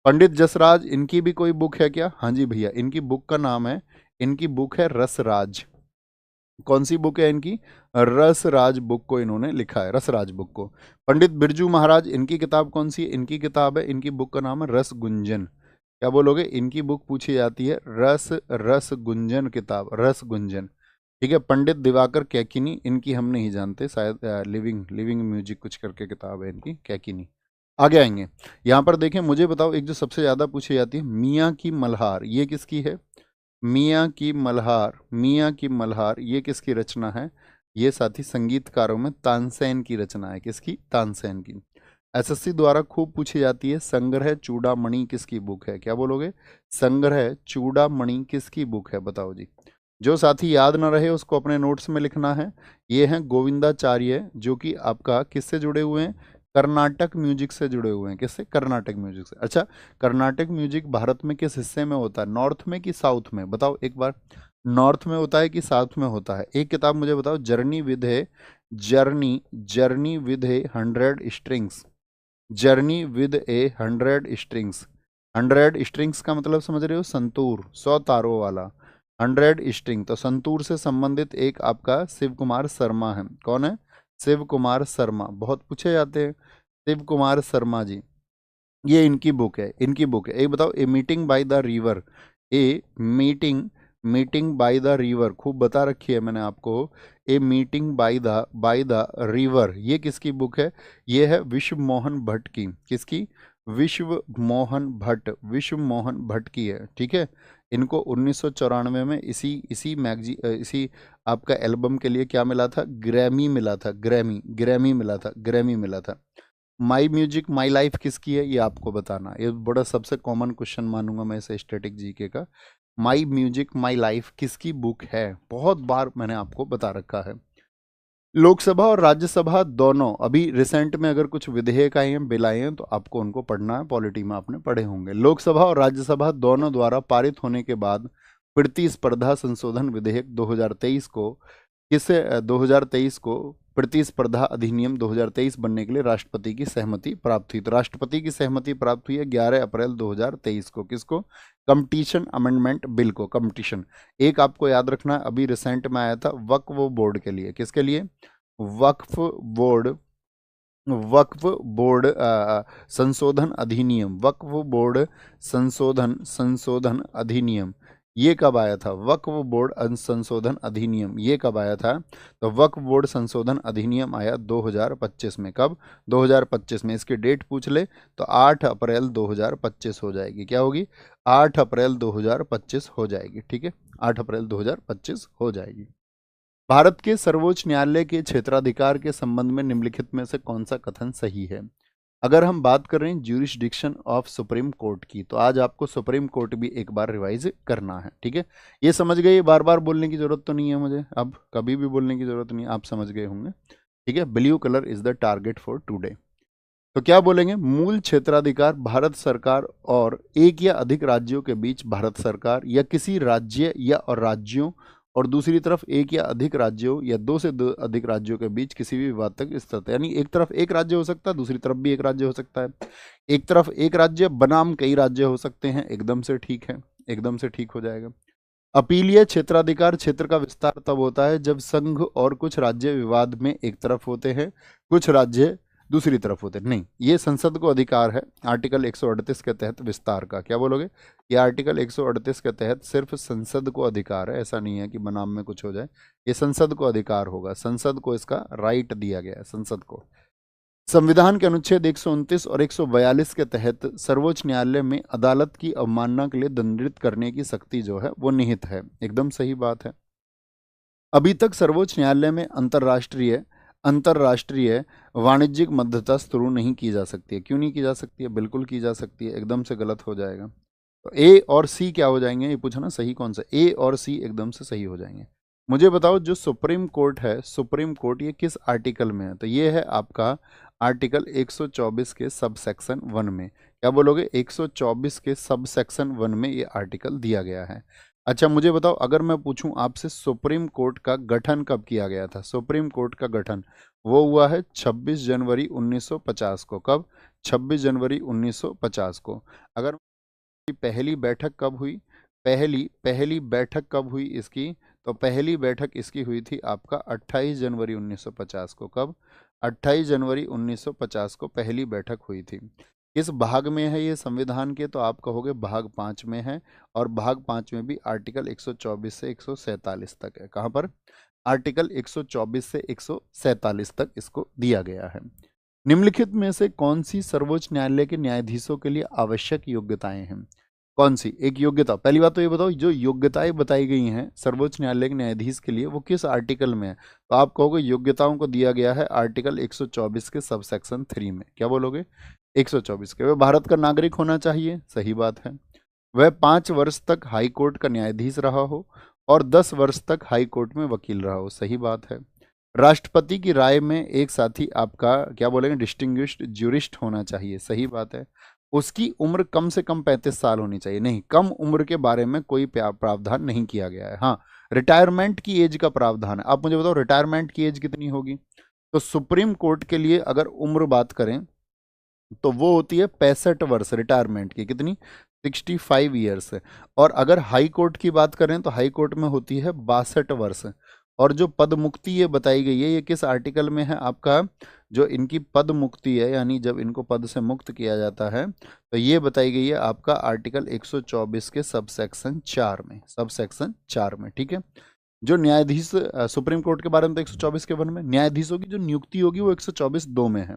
पंडित जसराज, इनकी भी कोई बुक है क्या, हाँ जी भैया, इनकी बुक का नाम है, इनकी बुक है रसराज। कौन सी बुक है इनकी, रसराज बुक को इन्होंने लिखा है, रसराज बुक को। पंडित बिरजू महाराज, इनकी किताब कौन सी है, इनकी किताब है, इनकी बुक का नाम है रस गुंजन। क्या बोलोगे, इनकी बुक पूछी जाती है रस गुंजन किताब, रस गुंजन, ठीक है। पंडित दिवाकर कैकिनी, इनकी हम नहीं जानते, शायद लिविंग म्यूजिक कुछ करके किताब है इनकी, कैकिनी। आगे आएंगे, यहाँ पर देखें, मुझे बताओ एक जो सबसे ज्यादा पूछी जाती है, मियाँ की मल्हार, ये किसकी है, मियाँ की मल्हार, मियाँ की मल्हार ये किसकी रचना है, ये साथी संगीतकारों में तानसेन की रचना है, किसकी, तानसेन की। एसएससी द्वारा खूब पूछी जाती है, संग्रह चूड़ामणि किसकी बुक है, क्या बोलोगे, संग्रह चूड़ामणि किसकी बुक है, बताओ जी। जो साथी याद ना रहे उसको अपने नोट्स में लिखना है। ये हैं गोविंदाचार्य, जो कि आपका किससे जुड़े हुए हैं, कर्नाटक म्यूजिक से जुड़े हुए हैं। किससे, कर्नाटक म्यूजिक से। अच्छा, कर्नाटक म्यूजिक भारत में किस हिस्से में होता है, नॉर्थ में कि साउथ में, बताओ एक बार। नॉर्थ में होता है कि साउथ में होता है? एक किताब मुझे बताओ, जर्नी विद है, journey journey with A 100 strings, journey with A 100 strings. 100 strings का मतलब समझ रहे हो, संतूर, 100 तारों वाला। 100 स्ट्रिंग, तो संतूर से संबंधित एक आपका शिव कुमार शर्मा है। कौन है, शिव कुमार शर्मा, बहुत पूछे जाते हैं शिव कुमार शर्मा जी। ये इनकी बुक है, इनकी बुक है। एक बताओ, a meeting by the river, a meeting meeting by the river, खूब बता रखी है मैंने आपको। A meeting by the river, ये किसकी बुक है, ये है विश्व मोहन भट्ट की। किसकी, विश्व मोहन भट्ट, विश्व मोहन भट्ट की है, ठीक है। इनको 1994 में इसी आपका एल्बम के लिए क्या मिला था, ग्रैमी मिला था, ग्रैमी मिला था, ग्रैमी मिला था। माई म्यूजिक माई लाइफ किसकी है, ये आपको बताना। ये बड़ा सबसे कॉमन क्वेश्चन मानूंगा मैं इसे स्टैटिक जीके का। माई म्यूजिक माई लाइफ किसकी बुक है, बहुत बार मैंने आपको बता रखा है। लोकसभा और राज्यसभा दोनों, अभी रिसेंट में अगर कुछ विधेयक आए हैं, बिल आए हैं, तो आपको उनको पढ़ना है, पॉलिटी में आपने पढ़े होंगे। लोकसभा और राज्यसभा दोनों द्वारा पारित होने के बाद प्रतिस्पर्धा संशोधन विधेयक 2023 को 2023 को प्रतिस्पर्धा अधिनियम 2023 बनने के लिए राष्ट्रपति की सहमति प्राप्त हुई। तो राष्ट्रपति की सहमति प्राप्त हुई है 11 अप्रैल 2023 को। किसको, कंपटीशन अमेंडमेंट बिल को। कंपटीशन, एक आपको याद रखना है, अभी रिसेंट में आया था वक्फ बोर्ड के लिए। किसके लिए, वक्फ बोर्ड, वक्फ बोर्ड संशोधन अधिनियम, वक्फ बोर्ड संशोधन अधिनियम, ये कब आया था, वक्फ बोर्ड संशोधन अधिनियम ये कब आया था, तो वक्फ बोर्ड संशोधन अधिनियम आया 2025 में। कब, 2025 में। इसकी डेट पूछ ले तो 8 अप्रैल 2025 हो जाएगी। क्या होगी, 8 अप्रैल 2025 हो जाएगी, ठीक है, 8 अप्रैल 2025 हो जाएगी। भारत के सर्वोच्च न्यायालय के क्षेत्राधिकार के संबंध में निम्नलिखित में से कौन सा कथन सही है। अगर हम बात कर रहे हैं ज्यूरिसडिक्शन ऑफ सुप्रीम कोर्ट की, तो आज आपको सुप्रीम कोर्ट भी एक बार रिवाइज करना है, ठीक है। ये समझ गए, बार बार बोलने की जरूरत तो नहीं है मुझे, अब कभी भी बोलने की जरूरत नहीं, आप समझ गए होंगे, ठीक है। Blue colour is the target for today. तो क्या बोलेंगे, मूल क्षेत्राधिकार भारत सरकार और एक या अधिक राज्यों के बीच भारत सरकार या किसी राज्य या और राज्यों, और दूसरी तरफ एक या अधिक राज्यों या दो से दो अधिक राज्यों के बीच किसी भी विवाद तक स्थित है। यानी एक तरफ एक राज्य हो सकता है, दूसरी तरफ भी एक राज्य हो सकता है। एक तरफ एक राज्य बनाम कई राज्य हो सकते हैं, एकदम से ठीक है, एकदम से ठीक हो जाएगा। अपीलीय क्षेत्राधिकार क्षेत्र का विस्तार तब होता है जब संघ और कुछ राज्य विवाद में एक तरफ होते हैं, कुछ राज्य दूसरी तरफ होते हैं। नहीं, ये संसद को अधिकार है आर्टिकल 138 के तहत विस्तार का। क्या बोलोगे, ये आर्टिकल 138 के तहत सिर्फ संसद को अधिकार है, ऐसा नहीं है कि बनाम में कुछ हो जाए। ये संसद को अधिकार होगा, संसद को इसका राइट दिया गया है, संसद को। संविधान के अनुच्छेद 129 और 142 के तहत सर्वोच्च न्यायालय में अदालत की अवमानना के लिए दंडित करने की शक्ति जो है वो निहित है। एकदम सही बात है। अभी तक सर्वोच्च न्यायालय में अंतर्राष्ट्रीय अंतर्राष्ट्रीय वाणिज्यिक मध्यस्थता शुरू नहीं की जा सकती है। क्यों नहीं की जा सकती है, बिल्कुल की जा सकती है, एकदम से गलत हो जाएगा। तो ए और सी क्या हो जाएंगे, ये पूछा ना, सही कौन सा, ए और सी एकदम से सही हो जाएंगे। मुझे बताओ, जो सुप्रीम कोर्ट है, सुप्रीम कोर्ट ये किस आर्टिकल में है, तो ये है आपका आर्टिकल 124 के सब सेक्शन 1 में। क्या बोलोगे, 124 के सब सेक्शन 1 में ये आर्टिकल दिया गया है। अच्छा मुझे बताओ, अगर मैं पूछूं आपसे सुप्रीम कोर्ट का गठन कब किया गया था, सुप्रीम कोर्ट का गठन वो हुआ है 26 जनवरी 1950 को। कब, 26 जनवरी 1950 को। अगर पहली बैठक कब हुई, पहली पहली बैठक कब हुई इसकी, तो पहली बैठक इसकी हुई थी आपका 28 जनवरी 1950 को। कब, 28 जनवरी 1950 को पहली बैठक हुई थी। किस भाग में है ये संविधान के, तो आप कहोगे भाग 5 में है, और भाग 5 में भी आर्टिकल 124 से 147 तक है। कहाँ पर, आर्टिकल 124 से 147 तक इसको दिया गया है। निम्नलिखित में से कौन सी सर्वोच्च न्यायालय के न्यायाधीशों के लिए आवश्यक योग्यताएं हैं, कौन सी, एक योग्यता, पहली बात तो ये बताओ, जो योग्यताएं बताई गई हैं सर्वोच्च न्यायालय के न्यायाधीश के लिए वो किस आर्टिकल में है, तो आप कहोगे योग्यताओं को दिया गया है आर्टिकल 124 के सब सेक्शन 3 में। क्या बोलोगे, 124 के। वह भारत का नागरिक होना चाहिए, सही बात है। वह 5 वर्ष तक हाई कोर्ट का न्यायाधीश रहा हो, और 10 वर्ष तक हाई कोर्ट में वकील रहा हो। सही बात है। राष्ट्रपति की राय में एक साथी आपका क्या बोलेंगे, डिस्टिंग्विश्ड ज्यूरिस्ट होना चाहिए। सही बात है। उसकी उम्र कम से कम 35 साल होनी चाहिए। नहीं, कम उम्र के बारे में कोई प्रावधान नहीं किया गया है। हाँ, रिटायरमेंट की एज का प्रावधान है। आप मुझे बताओ रिटायरमेंट की एज कितनी होगी। तो सुप्रीम कोर्ट के लिए अगर उम्र बात करें तो वो होती है 65 वर्ष रिटायरमेंट की। कितनी? 65 ईयर्स। और अगर हाई कोर्ट की बात करें तो हाई कोर्ट में होती है 62 वर्ष। और जो पद मुक्ति ये बताई गई है, ये किस आर्टिकल में है आपका? जो इनकी पद मुक्ति है, यानी जब इनको पद से मुक्त किया जाता है, तो ये बताई गई है आपका आर्टिकल 124 के सबसेक्शन 4 में, सबसेक्शन 4 में। ठीक है। जो न्यायाधीश सुप्रीम कोर्ट के बारे में तो 124 के 1 में, न्यायाधीशों की जो नियुक्ति होगी वो 124 2 में है।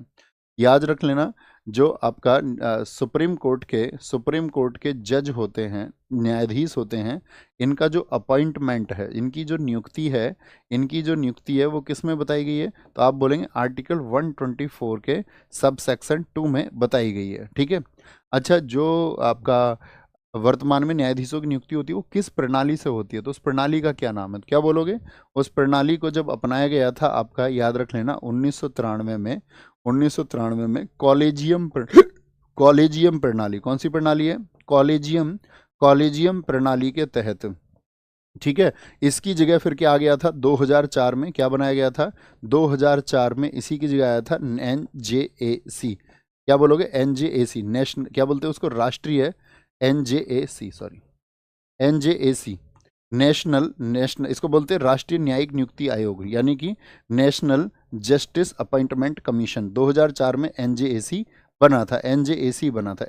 याद रख लेना। जो आपका सुप्रीम कोर्ट के जज होते हैं, न्यायाधीश होते हैं, इनका जो अपॉइंटमेंट है, इनकी जो नियुक्ति है वो किस में बताई गई है? तो आप बोलेंगे आर्टिकल 124 के सब सेक्शन 2 में बताई गई है। ठीक है। अच्छा, जो आपका वर्तमान में न्यायाधीशों की नियुक्ति होती है वो किस प्रणाली से होती है? तो उस प्रणाली का क्या नाम है? तो क्या बोलोगे? उस प्रणाली को जब अपनाया गया था आपका, याद रख लेना, 1993 में कॉलेजियम प्रणाली। कौन सी प्रणाली है? कॉलेजियम प्रणाली के तहत। ठीक है। इसकी जगह फिर क्या आ गया था 2004 में? क्या बनाया गया था 2004 में? इसी की जगह आया था NJAC। क्या बोलोगे? NJAC, नेशनल, क्या बोलते हैं उसको, राष्ट्रीय, NJAC नेशनल, इसको बोलते हैं राष्ट्रीय न्यायिक नियुक्ति आयोग, यानी कि नेशनल जस्टिस अपॉइंटमेंट कमीशन। 2004 में NJAC बना था,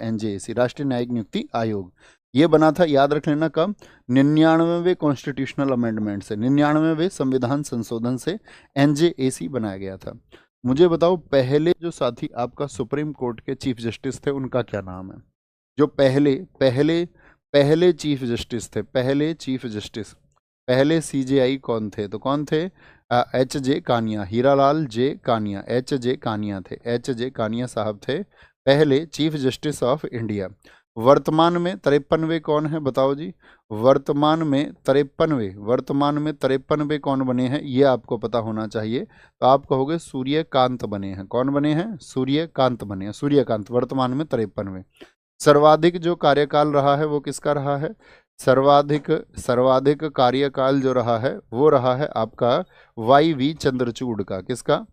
NJAC राष्ट्रीय न्यायिक नियुक्ति आयोग। ये बना था, याद रख लेना, कब? 99वें कॉन्स्टिट्यूशनल अमेंडमेंट से, 99वें संविधान संशोधन से NJAC बनाया गया था। मुझे बताओ पहले जो साथी आपका सुप्रीम कोर्ट के चीफ जस्टिस थे उनका क्या नाम है? जो पहले चीफ जस्टिस थे, पहले CJI कौन थे? तो कौन थे? HJ कानिया, हीरालाल जे कानिया, HJ कानिया थे, HJ कानिया साहब थे पहले चीफ जस्टिस ऑफ इंडिया। वर्तमान में 53वें कौन है? बताओ जी। वर्तमान में 53वें कौन बने हैं, ये आपको पता होना चाहिए। तो आप कहोगे सूर्यकांत बने हैं। कौन बने हैं? सूर्यकांत बने हैं। सूर्यकांत वर्तमान में 53वें। सर्वाधिक जो कार्यकाल रहा है वो किसका रहा है? सर्वाधिक कार्यकाल जो रहा है वो रहा है आपका YV चंद्रचूड़ का। किसका?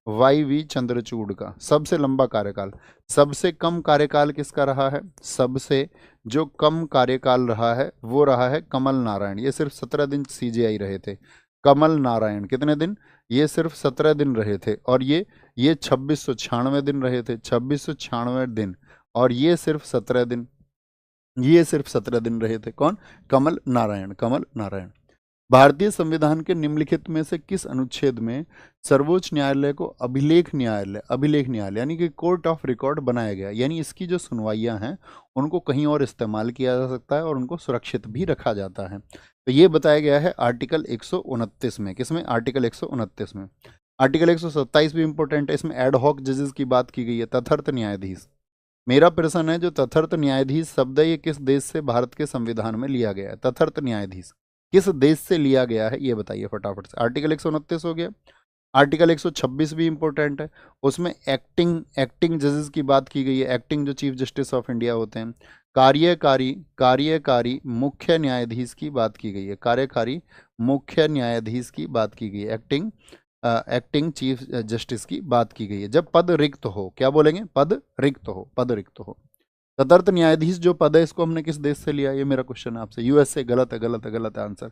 YV चंद्रचूड़ का सबसे लंबा कार्यकाल। सबसे कम कार्यकाल किसका रहा है? सबसे जो कम कार्यकाल रहा है वो रहा है कमल नारायण। ये सिर्फ 17 दिन CJI रहे थे। कमल नारायण कितने दिन? ये सिर्फ 17 दिन रहे थे। और ये 2696 दिन रहे थे, 2696 दिन। और ये सिर्फ 17 दिन रहे थे। कौन? कमल नारायण। भारतीय संविधान के निम्नलिखित में से किस अनुच्छेद में सर्वोच्च न्यायालय को अभिलेख न्यायालय यानी कि कोर्ट ऑफ रिकॉर्ड बनाया गया? यानी इसकी जो सुनवाइयां हैं उनको कहीं और इस्तेमाल किया जा सकता है और उनको सुरक्षित भी रखा जाता है। तो ये बताया गया है आर्टिकल 129 में। किसमें? आर्टिकल 129 में। आर्टिकल 127 भी इंपॉर्टेंट है। इसमें एड हॉक जजेस की बात की गई है, तथर्थ न्यायाधीश। मेरा प्रश्न है, जो तथर्थ न्यायाधीश शब्द है ये किस देश से भारत के संविधान में लिया गया है? तथर्थ न्यायाधीश किस देश से लिया गया है, ये बताइए फटाफट से। आर्टिकल 129 हो गया। आर्टिकल 126 भी इंपॉर्टेंट है। उसमें एक्टिंग जजेस की बात की गई है। एक्टिंग जो चीफ जस्टिस ऑफ इंडिया होते हैं। कार्यकारी मुख्य न्यायाधीश की बात की गई है। कार्यकारी मुख्य न्यायाधीश की बात की गई है। एक्टिंग चीफ जस्टिस की बात की गई है। जब पद रिक्त हो, क्या बोलेंगे? पद रिक्त हो। तदर्थ न्यायाधीश जो पद है इसको हमने किस देश से लिया? ये मेरा क्वेश्चन है आपसे। US से? गलत है आंसर।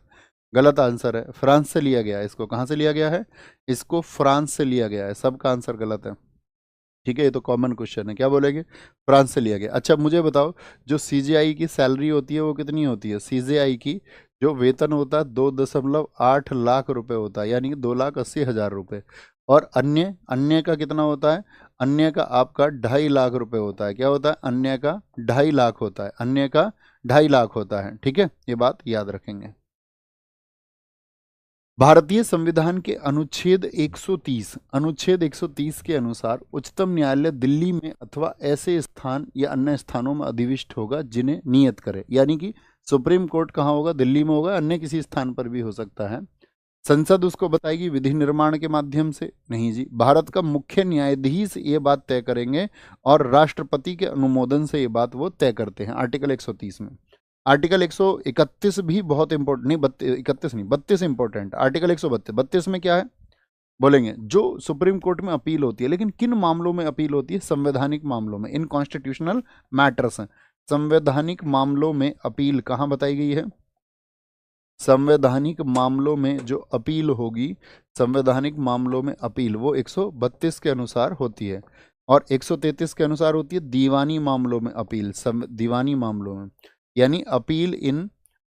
गलत आंसर है। फ्रांस से लिया गया है इसको। कहाँ से लिया गया है? इसको फ्रांस से लिया गया है। सबका आंसर गलत है। ठीक है, ये तो कॉमन क्वेश्चन है। क्या बोलेंगे? फ्रांस से लिया गया। अच्छा मुझे बताओ, जो CJI की सैलरी होती है वो कितनी होती है? CJI की जो वेतन होता है 2.8 लाख रुपए होता है, यानी कि 2,80,000 रुपये। और अन्य का कितना होता है? अन्य का आपका 2.5 लाख रुपए होता है। क्या होता है? अन्य का 2.5 लाख होता है। अन्य का 2.5 लाख होता है। ठीक है, ये बात याद रखेंगे। भारतीय संविधान के अनुच्छेद 130 के अनुसार उच्चतम न्यायालय दिल्ली में अथवा ऐसे स्थान या अन्य स्थानों में अधिविष्ट होगा जिन्हें नियत करे। यानी कि सुप्रीम कोर्ट कहाँ होगा? दिल्ली में होगा, अन्य किसी स्थान पर भी हो सकता है। संसद उसको बताएगी विधि निर्माण के माध्यम से? नहीं जी, भारत का मुख्य न्यायाधीश ये बात तय करेंगे और राष्ट्रपति के अनुमोदन से ये बात वो तय करते हैं, आर्टिकल 130 में। आर्टिकल 131 भी बहुत इंपॉर्टेंट, नहीं 31 नहीं 32 इंपॉर्टेंट। आर्टिकल 132 में क्या है बोलेंगे? जो सुप्रीम कोर्ट में अपील होती है, लेकिन किन मामलों में अपील होती है? संवैधानिक मामलों में, इन कॉन्स्टिट्यूशनल मैटर्स हैं। संवैधानिक मामलों में अपील कहाँ बताई गई है? संवैधानिक मामलों में जो अपील होगी, संवैधानिक मामलों में अपील वो 132 के अनुसार होती है, और 133 के अनुसार होती है दीवानी मामलों में अपील। दीवानी मामलों में यानी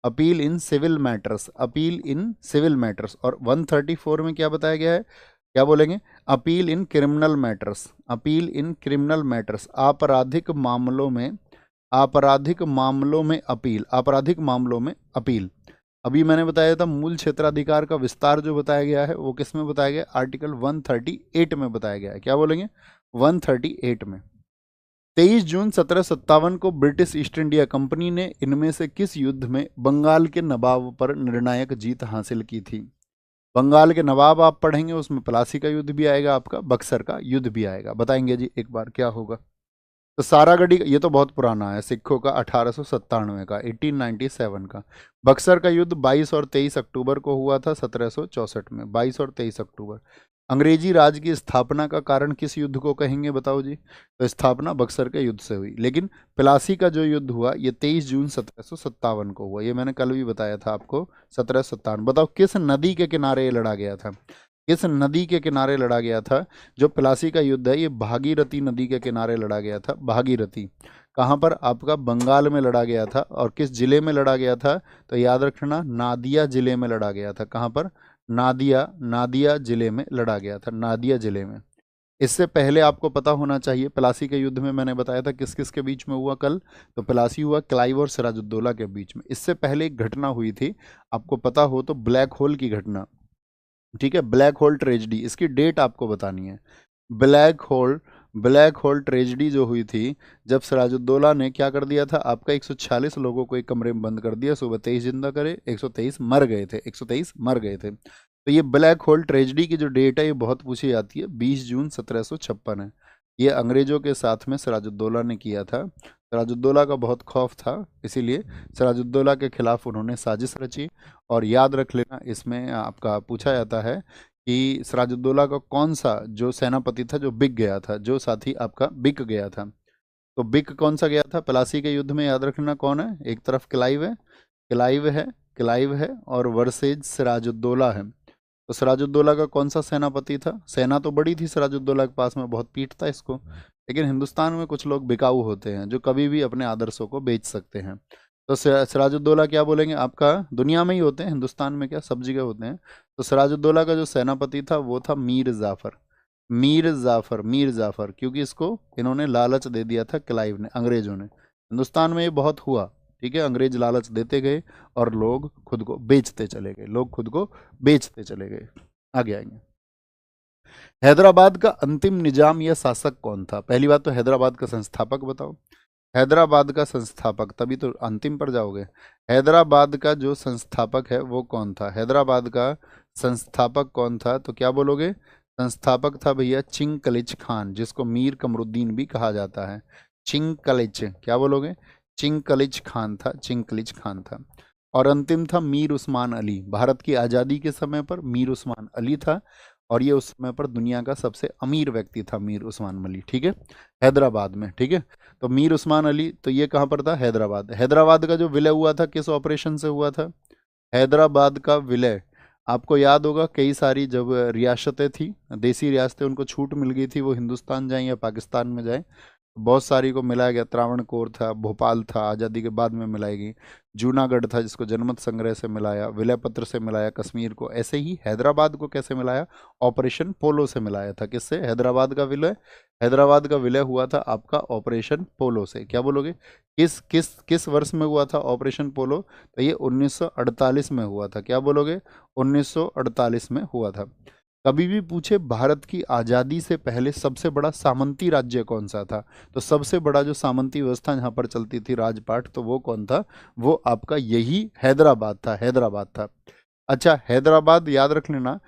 appeal in civil matters, appeal in civil matters. और 134 में क्या बताया गया है? क्या बोलेंगे? Appeal in criminal matters, appeal in criminal matters, आपराधिक मामलों में, आपराधिक मामलों में अपील, आपराधिक मामलों में अपील। अभी मैंने बताया था मूल क्षेत्राधिकार का विस्तार जो बताया गया है वो किस में बताया गया? आर्टिकल 138 में बताया गया है। क्या बोलेंगे? 138 में। 23 जून 1757 को ब्रिटिश ईस्ट इंडिया कंपनी ने इनमें से किस युद्ध में बंगाल के नवाब पर निर्णायक जीत हासिल की थी? बंगाल के नवाब आप पढ़ेंगे, उसमें प्लासी का युद्ध भी आएगा, आपका बक्सर का युद्ध भी आएगा। बताएंगे जी एक बार क्या होगा? तो सारागढ़ी, ये तो बहुत पुराना है, सिखों का 1897 का, 1897 का। बक्सर का युद्ध 22 और 23 अक्टूबर को हुआ था 1764 में, 22 और 23 अक्टूबर। अंग्रेजी राज की स्थापना का कारण किस युद्ध को कहेंगे बताओ जी? तो स्थापना बक्सर के युद्ध से हुई, लेकिन प्लासी का जो युद्ध हुआ ये 23 जून 1757 को हुआ, ये मैंने कल भी बताया था आपको, 1757। बताओ किस नदी के किनारे ये लड़ा गया था? किस नदी के किनारे लड़ा गया था? जो प्लासी का युद्ध है ये भागीरथी नदी के किनारे लड़ा गया था, भागीरथी। कहाँ पर? आपका बंगाल में लड़ा गया था। और किस जिले में लड़ा गया था? तो याद रखना, नादिया जिले में लड़ा गया था। कहाँ पर? नादिया, नादिया जिले में लड़ा गया था, नादिया जिले में। इससे पहले आपको पता होना चाहिए, प्लासी के युद्ध में मैंने बताया था किस किस के बीच में हुआ कल? तो प्लासी हुआ क्लाइव और सिराजुद्दौला के बीच में। इससे पहले एक घटना हुई थी, आपको पता हो तो, ब्लैक होल की घटना। ठीक है, ब्लैक होल ट्रेजेडी, इसकी डेट आपको बतानी है। ब्लैक होल ट्रेजेडी जो हुई थी, जब सिराजुद्दौला ने क्या कर दिया था, आपका 146 लोगों को एक कमरे में बंद कर दिया, सुबह 23 जिंदा करे, 123 मर गए थे, 123 मर गए थे। तो ये ब्लैक होल ट्रेजेडी की जो डेट है ये बहुत पूछी जाती है, 20 जून 1756 है। ये अंग्रेजों के साथ में सिराजुद्दौला ने किया था। सिराजुद्दौला का बहुत खौफ था, इसीलिए सिराजुद्दौला के खिलाफ उन्होंने साजिश रची। और याद रख लेना, इसमें आपका पूछा जाता है कि सिराजुद्दौला का कौन सा जो सेनापति था जो बिक गया था, जो साथी आपका बिक गया था। तो बिक कौन सा गया था प्लासी के युद्ध में? याद रखना कौन है? एक तरफ क्लाइव है, क्लाइव है, क्लाइव है, और वर्सेज सिराजुद्दौला है। तो सिराजुद्दौला का कौन सा सेनापति था? सेना तो बड़ी थी सिराजुद्दौला के पास में, बहुत पीठ था इसको, लेकिन हिंदुस्तान में कुछ लोग बिकाऊ होते हैं जो कभी भी अपने आदर्शों को बेच सकते हैं। तो सिराजुद्दौला क्या बोलेंगे, आपका दुनिया में ही होते हैं, हिंदुस्तान में क्या सब जगह होते हैं। तो सिराजुद्दौला का जो सेनापति था वो था मीर जाफर, मीर जाफर, मीर जाफर, क्योंकि इसको इन्होंने लालच दे दिया था क्लाइव ने, अंग्रेजों ने। हिंदुस्तान में ये बहुत हुआ, ठीक है, अंग्रेज लालच देते गए और लोग खुद को बेचते चले गए, लोग खुद को बेचते चले गए। आगे आएंगे। हैदराबाद का अंतिम निजाम या शासक कौन था? पहली बात तो हैदराबाद का संस्थापक बताओ। हैदराबाद का संस्थापक, तभी तो अंतिम पर जाओगे। हैदराबाद का जो संस्थापक है वो कौन था? हैदराबाद का संस्थापक कौन था? तो क्या बोलोगे? संस्थापक था भैया चिंगकलिज खान, जिसको मीर कमरुद्दीन भी कहा जाता है। चिंगकलिज, क्या बोलोगे? चिंगकलिज खान था, चिंगकलिज खान था। और अंतिम था मीर उस्मान अली। भारत की आज़ादी के समय पर मीर उस्मान अली था, और ये उस समय पर दुनिया का सबसे अमीर व्यक्ति था मीर उस्मान अली, ठीक है, हैदराबाद में, ठीक है। तो मीर उस्मान अली, तो ये कहाँ पर था? हैदराबाद। हैदराबाद का जो विलय हुआ था किस ऑपरेशन से हुआ था? हैदराबाद का विलय आपको याद होगा, कई सारी जब रियासतें थी, देसी रियासतें, उनको छूट मिल गई थी वो हिंदुस्तान जाएं या पाकिस्तान में जाएं, बहुत सारी को मिलाया गया। त्रावणकोर था, भोपाल था, आज़ादी के बाद में मिलाई गई। जूनागढ़ था जिसको जनमत संग्रह से मिलाया, विलय पत्र से मिलाया कश्मीर को। ऐसे ही हैदराबाद को कैसे मिलाया? ऑपरेशन पोलो से मिलाया था। किससे? हैदराबाद का विलय, हैदराबाद का विलय हुआ था आपका ऑपरेशन पोलो से। क्या बोलोगे? किस किस किस वर्ष में हुआ था ऑपरेशन पोलो? तो ये 1948 में हुआ था। क्या बोलोगे? 1948 में हुआ था। कभी भी पूछे भारत की आज़ादी से पहले सबसे बड़ा सामंती राज्य कौन सा था, तो सबसे बड़ा जो सामंती व्यवस्था जहाँ पर चलती थी राजपाट, तो वो कौन था, वो आपका यही हैदराबाद था, हैदराबाद था। अच्छा, हैदराबाद याद रख लेना,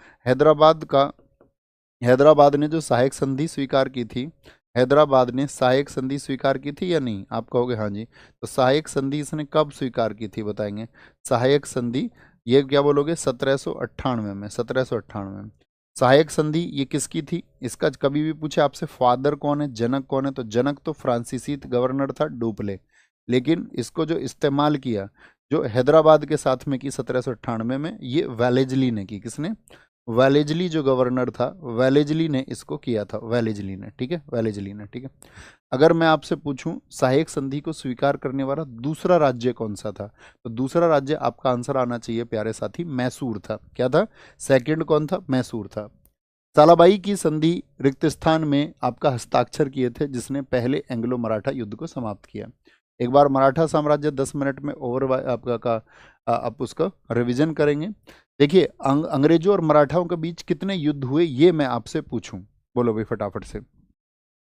हैदराबाद ने जो सहायक संधि स्वीकार की थी, हैदराबाद ने सहायक संधि स्वीकार की थी या नहीं, आप कहोगे हाँ जी। तो सहायक संधि इसने कब स्वीकार की थी बताएंगे, सहायक संधि ये क्या बोलोगे, 1798 में, 1798 में। सहायक संधि ये किसकी थी, इसका कभी भी पूछे आपसे फादर कौन है, जनक कौन है, तो जनक तो फ्रांसीसी गवर्नर था डुप्ले, लेकिन इसको जो इस्तेमाल किया, जो हैदराबाद के साथ में की 1798 में, ये वेलेजली ने की, किसने, वेलेजली जो गवर्नर था, वेलेजली ने इसको किया था, वेलेजली ने, ठीक है, वेलेजली ने, ठीक है। अगर मैं आपसे पूछूं सहायक संधि को स्वीकार करने वाला दूसरा राज्य कौन सा था, तो दूसरा राज्य आपका आंसर आना चाहिए प्यारे साथी, मैसूर था। क्या था, सेकंड कौन था, मैसूर था। सालाबाई की संधि रिक्त स्थान में आपका हस्ताक्षर किए थे जिसने पहले एंग्लो मराठा युद्ध को समाप्त किया। एक बार मराठा साम्राज्य 10 मिनट में ओवर आपका का आप उसका रिवीजन करेंगे। देखिए अंग्रेजों और मराठाओं के बीच कितने युद्ध हुए ये मैं आपसे पूछूं, बोलो भाई फटाफट से,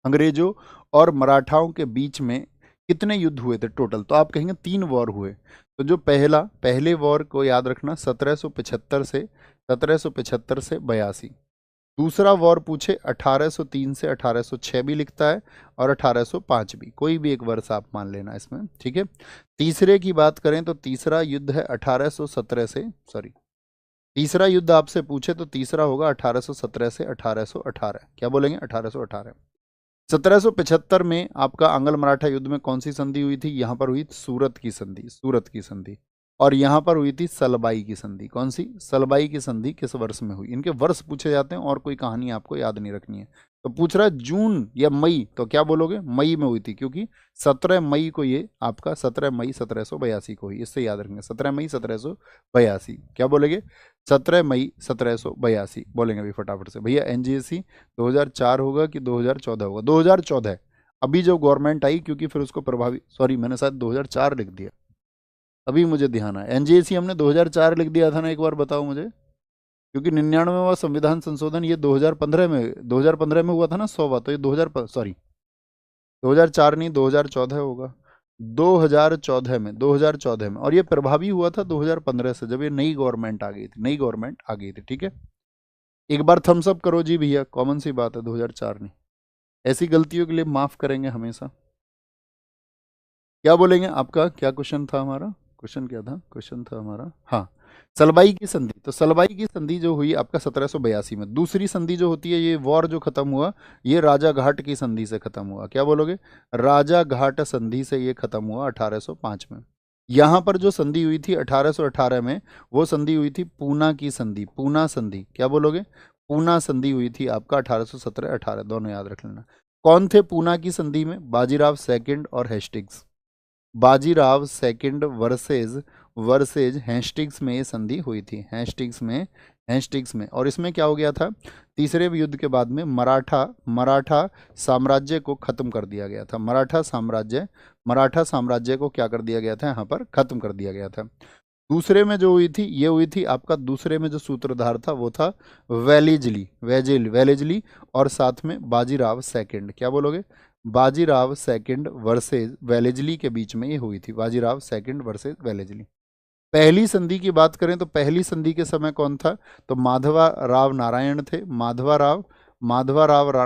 अंग्रेजों और मराठाओं के बीच में कितने युद्ध हुए थे टोटल, तो आप कहेंगे 3 वॉर हुए। तो जो पहले वॉर को याद रखना 1775 से 82। दूसरा वॉर पूछे 1803 से 1806 भी लिखता है, और 1805 भी, कोई भी एक वर्ष आप मान लेना इसमें, ठीक है। तीसरे की बात करें तो तीसरा युद्ध है 1817 से, सॉरी, तीसरा युद्ध आपसे पूछे तो तीसरा होगा 1817 से 1818, क्या बोलेंगे, 1818। 1775 में आपका आंग्ल मराठा युद्ध में कौन सी संधि हुई थी, यहां पर हुई सूरत की संधि, सूरत की संधि। और यहां पर हुई थी सलबाई की संधि, कौन सी, सलबाई की संधि किस वर्ष में हुई, इनके वर्ष पूछे जाते हैं और कोई कहानी आपको याद नहीं रखनी है। तो पूछ रहा है जून या मई, तो क्या बोलोगे, मई में हुई थी, क्योंकि 17 मई को ये आपका 17 मई 1782 को हुई, इससे याद रखेंगे 17 मई 1782, क्या बोलेंगे, 17 मई 1782 बोलेंगे अभी फटाफट से भैया। एनजीएसी 2004 होगा कि 2014 होगा, 2014। अभी जो गवर्नमेंट आई, क्योंकि फिर उसको प्रभावी, सॉरी मैंने शायद 2004 लिख दिया, अभी मुझे ध्यान आया, एनजीएसी हमने 2004 लिख दिया था ना, एक बार बताओ मुझे, क्योंकि 99वां संविधान संशोधन ये 2015 में हुआ था ना, 100वां, तो ये 2000 सॉरी 2004 नहीं 2014 होगा, 2014 में, और ये प्रभावी हुआ था 2015 से, जब ये नई गवर्नमेंट आ गई थी, नई गवर्नमेंट आ गई थी, ठीक है। एक बार थम्स अप करो जी भैया, कॉमन सी बात है, 2004 नहीं, ऐसी गलतियों के लिए माफ करेंगे हमेशा। क्या बोलेंगे, आपका क्या क्वेश्चन था, हमारा क्वेश्चन क्या था, क्वेश्चन था हमारा, हाँ, सलबाई की संधि। तो सलबाई की संधि जो हुई आपका 1782 में। दूसरी संधि जो होती है, ये वॉर जो खत्म हुआ, ये राजा घाट की संधि से खत्म हुआ, क्या बोलोगे, राजा घाट संधि से ये खत्म हुआ 1805 में। यहां पर जो संधि हुई थी 1818 में, वो संधि हुई थी पूना की संधि, पूना संधि, क्या बोलोगे, पूना संधि हुई थी आपका 1817-18, दोनों याद रख लेना। कौन थे पूना की संधि में, बाजीराव सेकंड और Hastings, Bajirao second versus versus Hastings में ये संधि हुई थी, हेस्टिंग्स में। और इसमें क्या हो गया था, तीसरे युद्ध के बाद में मराठा साम्राज्य को खत्म कर दिया गया था, मराठा साम्राज्य को क्या कर दिया गया था, यहाँ पर खत्म कर दिया गया था। दूसरे में जो हुई थी, ये हुई थी आपका, दूसरे में जो सूत्रधार था वो था वेलेजली, और साथ में बाजीराव सेकंड, क्या बोलोगे, बाजीराव सेकंड वर्सेज वेलेजली के बीच में ये हुई थी, बाजीराव सेकंड वर्सेज वेलेजली। पहली संधि की बात करें तो पहली संधि के समय कौन था, तो माधवा राव नारायण थे,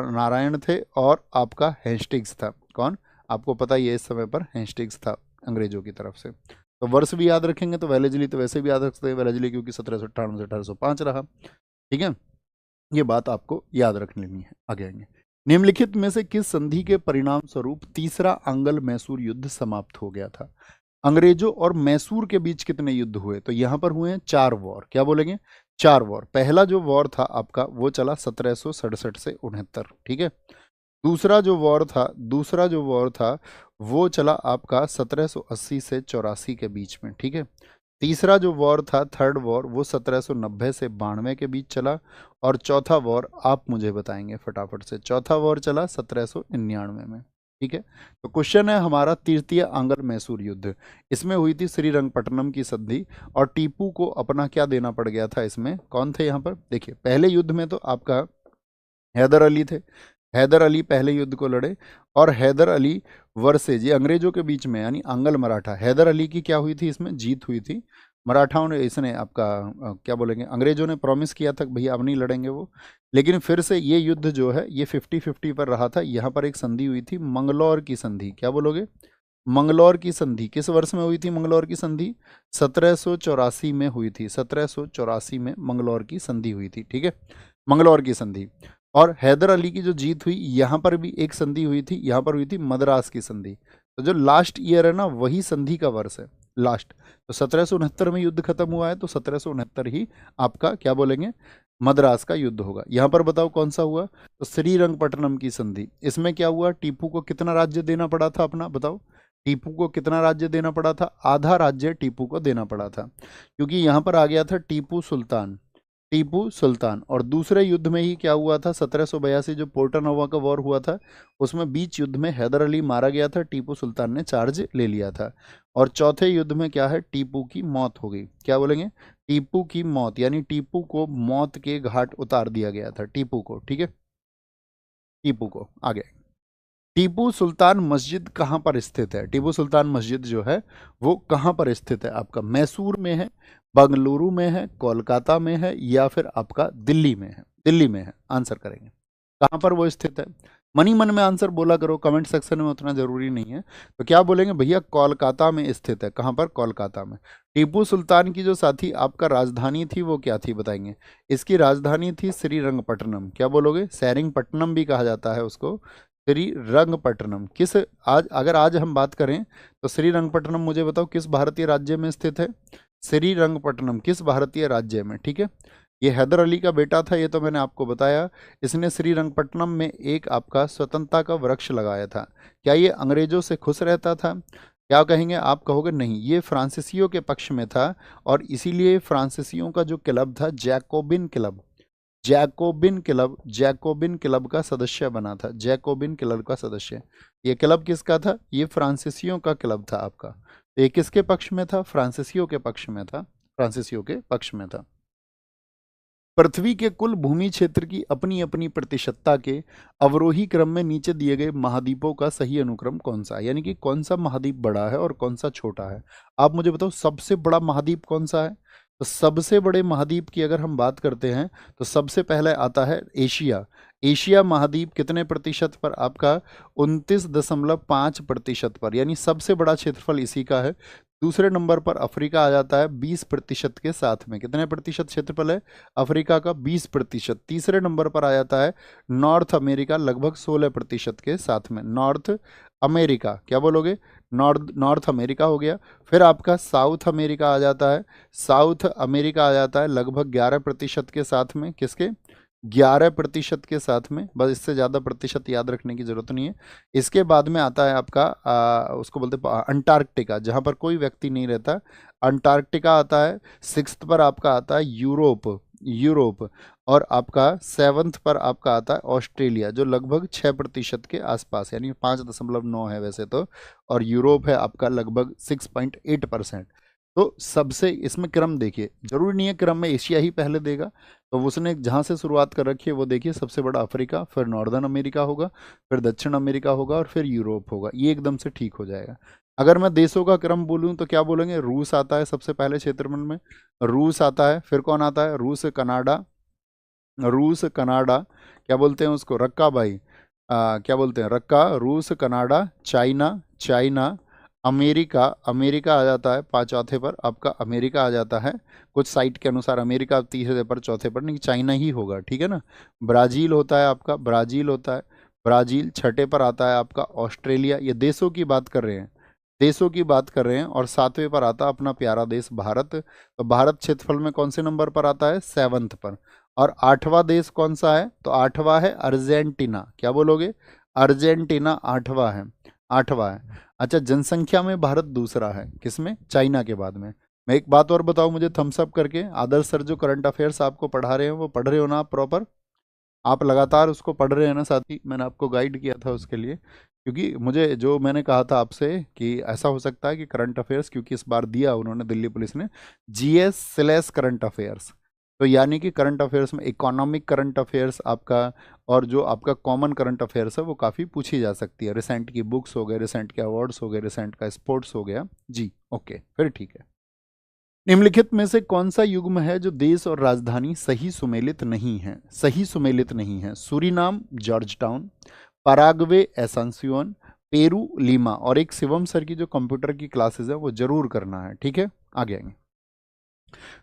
नारायण थे, और आपका हेस्टिंग्स था, कौन, आपको पता ही है इस समय पर हेस्टिंग्स था अंग्रेजों की तरफ से। तो वर्ष भी याद रखेंगे, तो वेलेजली तो वैसे भी याद रखते हैं, वेलेजली क्योंकि 1798 से 1805 रहा, ठीक है, ये बात आपको याद रख लेनी है। आगे आएंगे, निम्नलिखित में से किस संधि के परिणाम स्वरूप तीसरा आंग्ल मैसूर युद्ध समाप्त हो गया था। अंग्रेजों और मैसूर के बीच कितने युद्ध हुए, तो यहां पर हुए हैं 4 वॉर, क्या बोलेंगे, 4 वॉर। पहला जो वॉर था आपका वो चला 1767 से 69, ठीक है। दूसरा जो वॉर था वो चला आपका 1780 से 84 के बीच में, ठीक है। तीसरा जो वॉर था, थर्ड वॉर, वो 1790 से 92 के बीच चला। और चौथा वॉर आप मुझे बताएंगे फटाफट से, चौथा वॉर चला 1799 में, ठीक है। तो क्वेश्चन है हमारा तृतीय आंग्ल मैसूर युद्ध, इसमें हुई थी श्रीरंगपट्टनम की संधि, और टीपू को अपना क्या देना पड़ गया था, इसमें कौन थे यहाँ पर, देखिए पहले युद्ध में तो आपका हैदर अली थे। हैदर अली पहले युद्ध को लड़े, और हैदर अली वर्सेज, ये अंग्रेजों के बीच में यानी आंग्ल मराठा, हैदर अली की क्या हुई थी, इसमें जीत हुई थी। मराठाओं ने, इसने आपका क्या बोलेंगे, अंग्रेजों ने प्रॉमिस किया था कि भैया अब नहीं लड़ेंगे वो, लेकिन फिर से ये युद्ध जो है ये 50-50 पर रहा था। यहाँ पर एक संधि हुई थी, मंगलौर की संधि, क्या बोलोगे, मंगलौर की संधि किस वर्ष में हुई थी, मंगलौर की संधि 1784 में हुई थी, 1784 में मंगलौर की संधि हुई थी, ठीक है, मंगलौर की संधि। और हैदर अली की जो जीत हुई, यहाँ पर भी एक संधि हुई थी, यहाँ पर हुई थी मद्रास की संधि। तो जो लास्ट ईयर है ना, वही संधि का वर्ष है लास्ट। तो 1769 में युद्ध खत्म हुआ है, तो 1769 ही आपका क्या बोलेंगे, मद्रास का युद्ध होगा। यहाँ पर बताओ कौन सा हुआ, तो श्रीरंगपट्टनम की संधि। इसमें क्या हुआ, टीपू को कितना राज्य देना पड़ा था अपना, बताओ टीपू को कितना राज्य देना पड़ा था, आधा राज्य टीपू को देना पड़ा था, क्योंकि यहाँ पर आ गया था टीपू सुल्तान, टीपू सुल्तान। और दूसरे युद्ध में ही क्या हुआ था, 1782 जो पोर्टानोवा का वॉर हुआ था, उसमें बीच युद्ध में हैदर अली मारा गया था, टीपू सुल्तान ने चार्ज ले लिया था। और चौथे युद्ध में क्या है, टीपू की मौत हो गई, क्या बोलेंगे, टीपू की मौत, यानी टीपू को मौत के घाट उतार दिया गया था, टीपू को, ठीक है, टीपू को। आगे, टीपू सुल्तान मस्जिद कहाँ पर स्थित है, टीपू सुल्तान मस्जिद जो है वो कहाँ पर स्थित है, आपका मैसूर में है, बंगलुरु में है, कोलकाता में है, या फिर आपका दिल्ली में है, दिल्ली में है, आंसर करेंगे कहाँ पर वो स्थित है। मनी मन में आंसर बोला करो, कमेंट सेक्शन में उतना जरूरी नहीं है। तो क्या बोलेंगे भैया, कोलकाता में स्थित है, कहाँ पर, कोलकाता में। टीपू सुल्तान की जो साथी आपका राजधानी थी वो क्या थी बताएंगे, इसकी राजधानी थी श्रीरंगपट्टनम, क्या बोलोगे, सेरिंगपट्टनम भी कहा जाता है उसको, श्रीरंगपट्टनम। किस, आज अगर आज हम बात करें तो श्रीरंगपट्टनम मुझे बताओ किस भारतीय राज्य में स्थित है, श्रीरंगपट्टनम किस भारतीय राज्य में, ठीक है। ये हैदर अली का बेटा था, ये तो मैंने आपको बताया, इसने श्रीरंगपट्टनम में एक आपका स्वतंत्रता का वृक्ष लगाया था। क्या ये अंग्रेजों से खुश रहता था, क्या कहेंगे, आप कहोगे नहीं, ये फ्रांसीसियों के पक्ष में था, और इसीलिए फ्रांसीसियों का जो क्लब था, Jacobin club, Jacobin club, Jacobin club का सदस्य बना था, जैकोबिन क्लब का सदस्य। ये क्लब किसका था, ये फ्रांसीसियों का क्लब था आपका। तो ये किसके पक्ष में था, फ्रांसीसियों के पक्ष में था, फ्रांसीसियों के पक्ष में था। पृथ्वी के कुल भूमि क्षेत्र की अपनी अपनी प्रतिशतता के अवरोही क्रम में नीचे दिए गए महाद्वीपों का सही अनुक्रम कौन सा है, यानी कि कौन सा महाद्वीप बड़ा है और कौन सा छोटा है। आप मुझे बताओ सबसे बड़ा महाद्वीप कौन सा है। तो सबसे बड़े महाद्वीप की अगर हम बात करते हैं तो सबसे पहले आता है एशिया। एशिया महाद्वीप कितने प्रतिशत पर, आपका 29.5% पर, यानी सबसे बड़ा क्षेत्रफल इसी का है। दूसरे नंबर पर अफ्रीका आ जाता है 20% के साथ में, कितने प्रतिशत क्षेत्रफल है अफ्रीका का, 20%। तीसरे नंबर पर आ जाता है नॉर्थ अमेरिका, लगभग 16% के साथ में, नॉर्थ अमेरिका, क्या बोलोगे, नॉर्थ अमेरिका हो गया। फिर आपका साउथ अमेरिका आ जाता है, साउथ अमेरिका आ जाता है लगभग 11% के साथ में, किसके, 11% के साथ में, बस इससे ज़्यादा प्रतिशत याद रखने की जरूरत नहीं है। इसके बाद में आता है आपका उसको बोलते हैं अंटार्कटिका, जहाँ पर कोई व्यक्ति नहीं रहता, अंटार्कटिका आता है। 6th पर आपका आता है यूरोप, यूरोप। और आपका 7th पर आपका आता है ऑस्ट्रेलिया, जो लगभग 6% के आसपास, यानी 5.9 है वैसे तो, और यूरोप है आपका लगभग 6.8%। तो सबसे इसमें क्रम देखिए, जरूरी नहीं है क्रम में एशिया ही पहले देगा, तो उसने जहाँ से शुरुआत कर रखी है वो देखिए, सबसे बड़ा अफ्रीका, फिर नॉर्दर्न अमेरिका होगा, फिर दक्षिण अमेरिका होगा, और फिर यूरोप होगा, ये एकदम से ठीक हो जाएगा। अगर मैं देशों का क्रम बोलूँ तो क्या बोलेंगे, रूस आता है सबसे पहले क्षेत्रफल में, रूस आता है, फिर कौन आता है, रूस कनाडा, रूस कनाडा, क्या बोलते हैं उसको, रक्का भाई, क्या बोलते हैं, रक्का, रूस Canada, China, China, America, America आ जाता है चौथे पर आपका, अमेरिका आ जाता है, कुछ साइट के अनुसार अमेरिका तीसरे पर, चौथे पर नहीं, चाइना ही होगा, ठीक है ना। ब्राज़ील होता है आपका, ब्राज़ील होता है, ब्राज़ील। छठे पर आता है आपका ऑस्ट्रेलिया, ये देशों की बात कर रहे हैं, देशों की बात कर रहे हैं। और 7वें पर आता है अपना प्यारा देश भारत, तो भारत क्षेत्रफल में कौन से नंबर पर आता है, 7th पर। और 8वां देश कौन सा है, तो 8वां है अर्जेंटीना, क्या बोलोगे, अर्जेंटीना 8वां है, 8वां है। अच्छा, जनसंख्या में भारत दूसरा है, किसमें, चाइना के बाद में। मैं एक बात और बताऊं मुझे थम्स अप करके, आदर्श सर जो करंट अफेयर्स आपको पढ़ा रहे हैं वो पढ़ रहे हो ना आप प्रॉपर, आप लगातार उसको पढ़ रहे हैं ना साथी, मैंने आपको गाइड किया था उसके लिए, क्योंकि मुझे जो मैंने कहा था आपसे कि ऐसा हो सकता है कि करंट अफेयर्स, क्योंकि इस बार दिया उन्होंने दिल्ली पुलिस ने GS/करंट अफेयर्स, तो यानी कि करंट अफेयर्स में इकोनॉमिक करंट अफेयर्स आपका, और जो आपका कॉमन करंट अफेयर्स है वो काफ़ी पूछी जा सकती है। रिसेंट की बुक्स हो गए, रिसेंट के अवार्ड्स हो गए, रिसेंट का स्पोर्ट्स हो गया जी। ओके, फिर ठीक है। निम्नलिखित में से कौन सा युग्म है जो देश और राजधानी सही सुमेलित नहीं है? सही सुमेलित नहीं है। Suriname Georgetown, Paraguay Asuncion, Peru Lima. और एक शिवम सर की जो कंप्यूटर की क्लासेस है वो जरूर करना है, ठीक है? आगे आएंगे।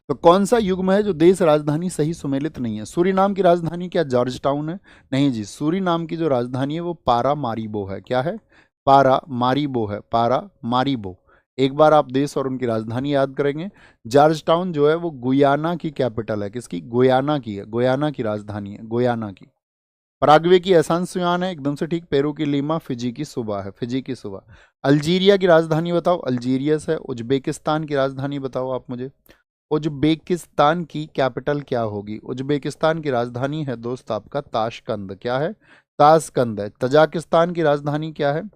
तो कौन सा युग्म है जो देश राजधानी सही सुमेलित नहीं है? सूरीनाम की राजधानी क्या जॉर्ज टाउन है? नहीं जी, सूरीनाम की जो राजधानी है वो पारा मारीबो है। क्या है? पारा मारीबो है, पारा मारीबो। एक बार आप देश और उनकी राजधानी याद करेंगे। जॉर्ज टाउन जो है वो गुयाना की कैपिटल है। किसकी? गुयाना की है, गुयाना की राजधानी है, गुयाना की। पराग्वे की एसेंसियोन है, एकदम से ठीक। पेरू की लीमा, फिजी की सुबह है, फिजी की सुबह। अल्जीरिया की राजधानी बताओ, अल्जीरियस है। उज्बेकिस्तान की राजधानी बताओ आप मुझे। उज्बेकिस्तान की कैपिटल क्या होगी? उज्बेकिस्तान की राजधानी है दोस्त आपका ताशकंद। क्या है? ताशकंद है। तजाकिस्तान की राजधानी क्या है?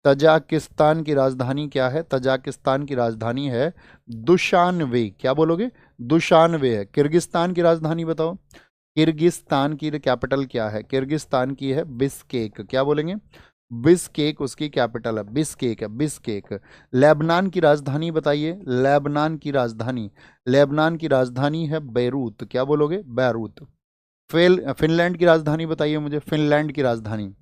तजाकिस्तान की राजधानी क्या है? तजाकिस्तान की राजधानी है दुशानवे। क्या बोलोगे? दुशानवे है। किर्गिस्तान की राजधानी बताओ। किर्गिस्तान की कैपिटल क्या है? किर्गिस्तान की है बिस्केक। क्या बोलेंगे? बिस्केक उसकी कैपिटल है, बिस्केक है, बिस्केक। लेबनान की राजधानी बताइए, लेबनान की राजधानी। लेबनान की राजधानी है बैरूत। क्या बोलोगे? बैरूत। फिनलैंड की राजधानी बताइए मुझे, फिनलैंड की राजधानी।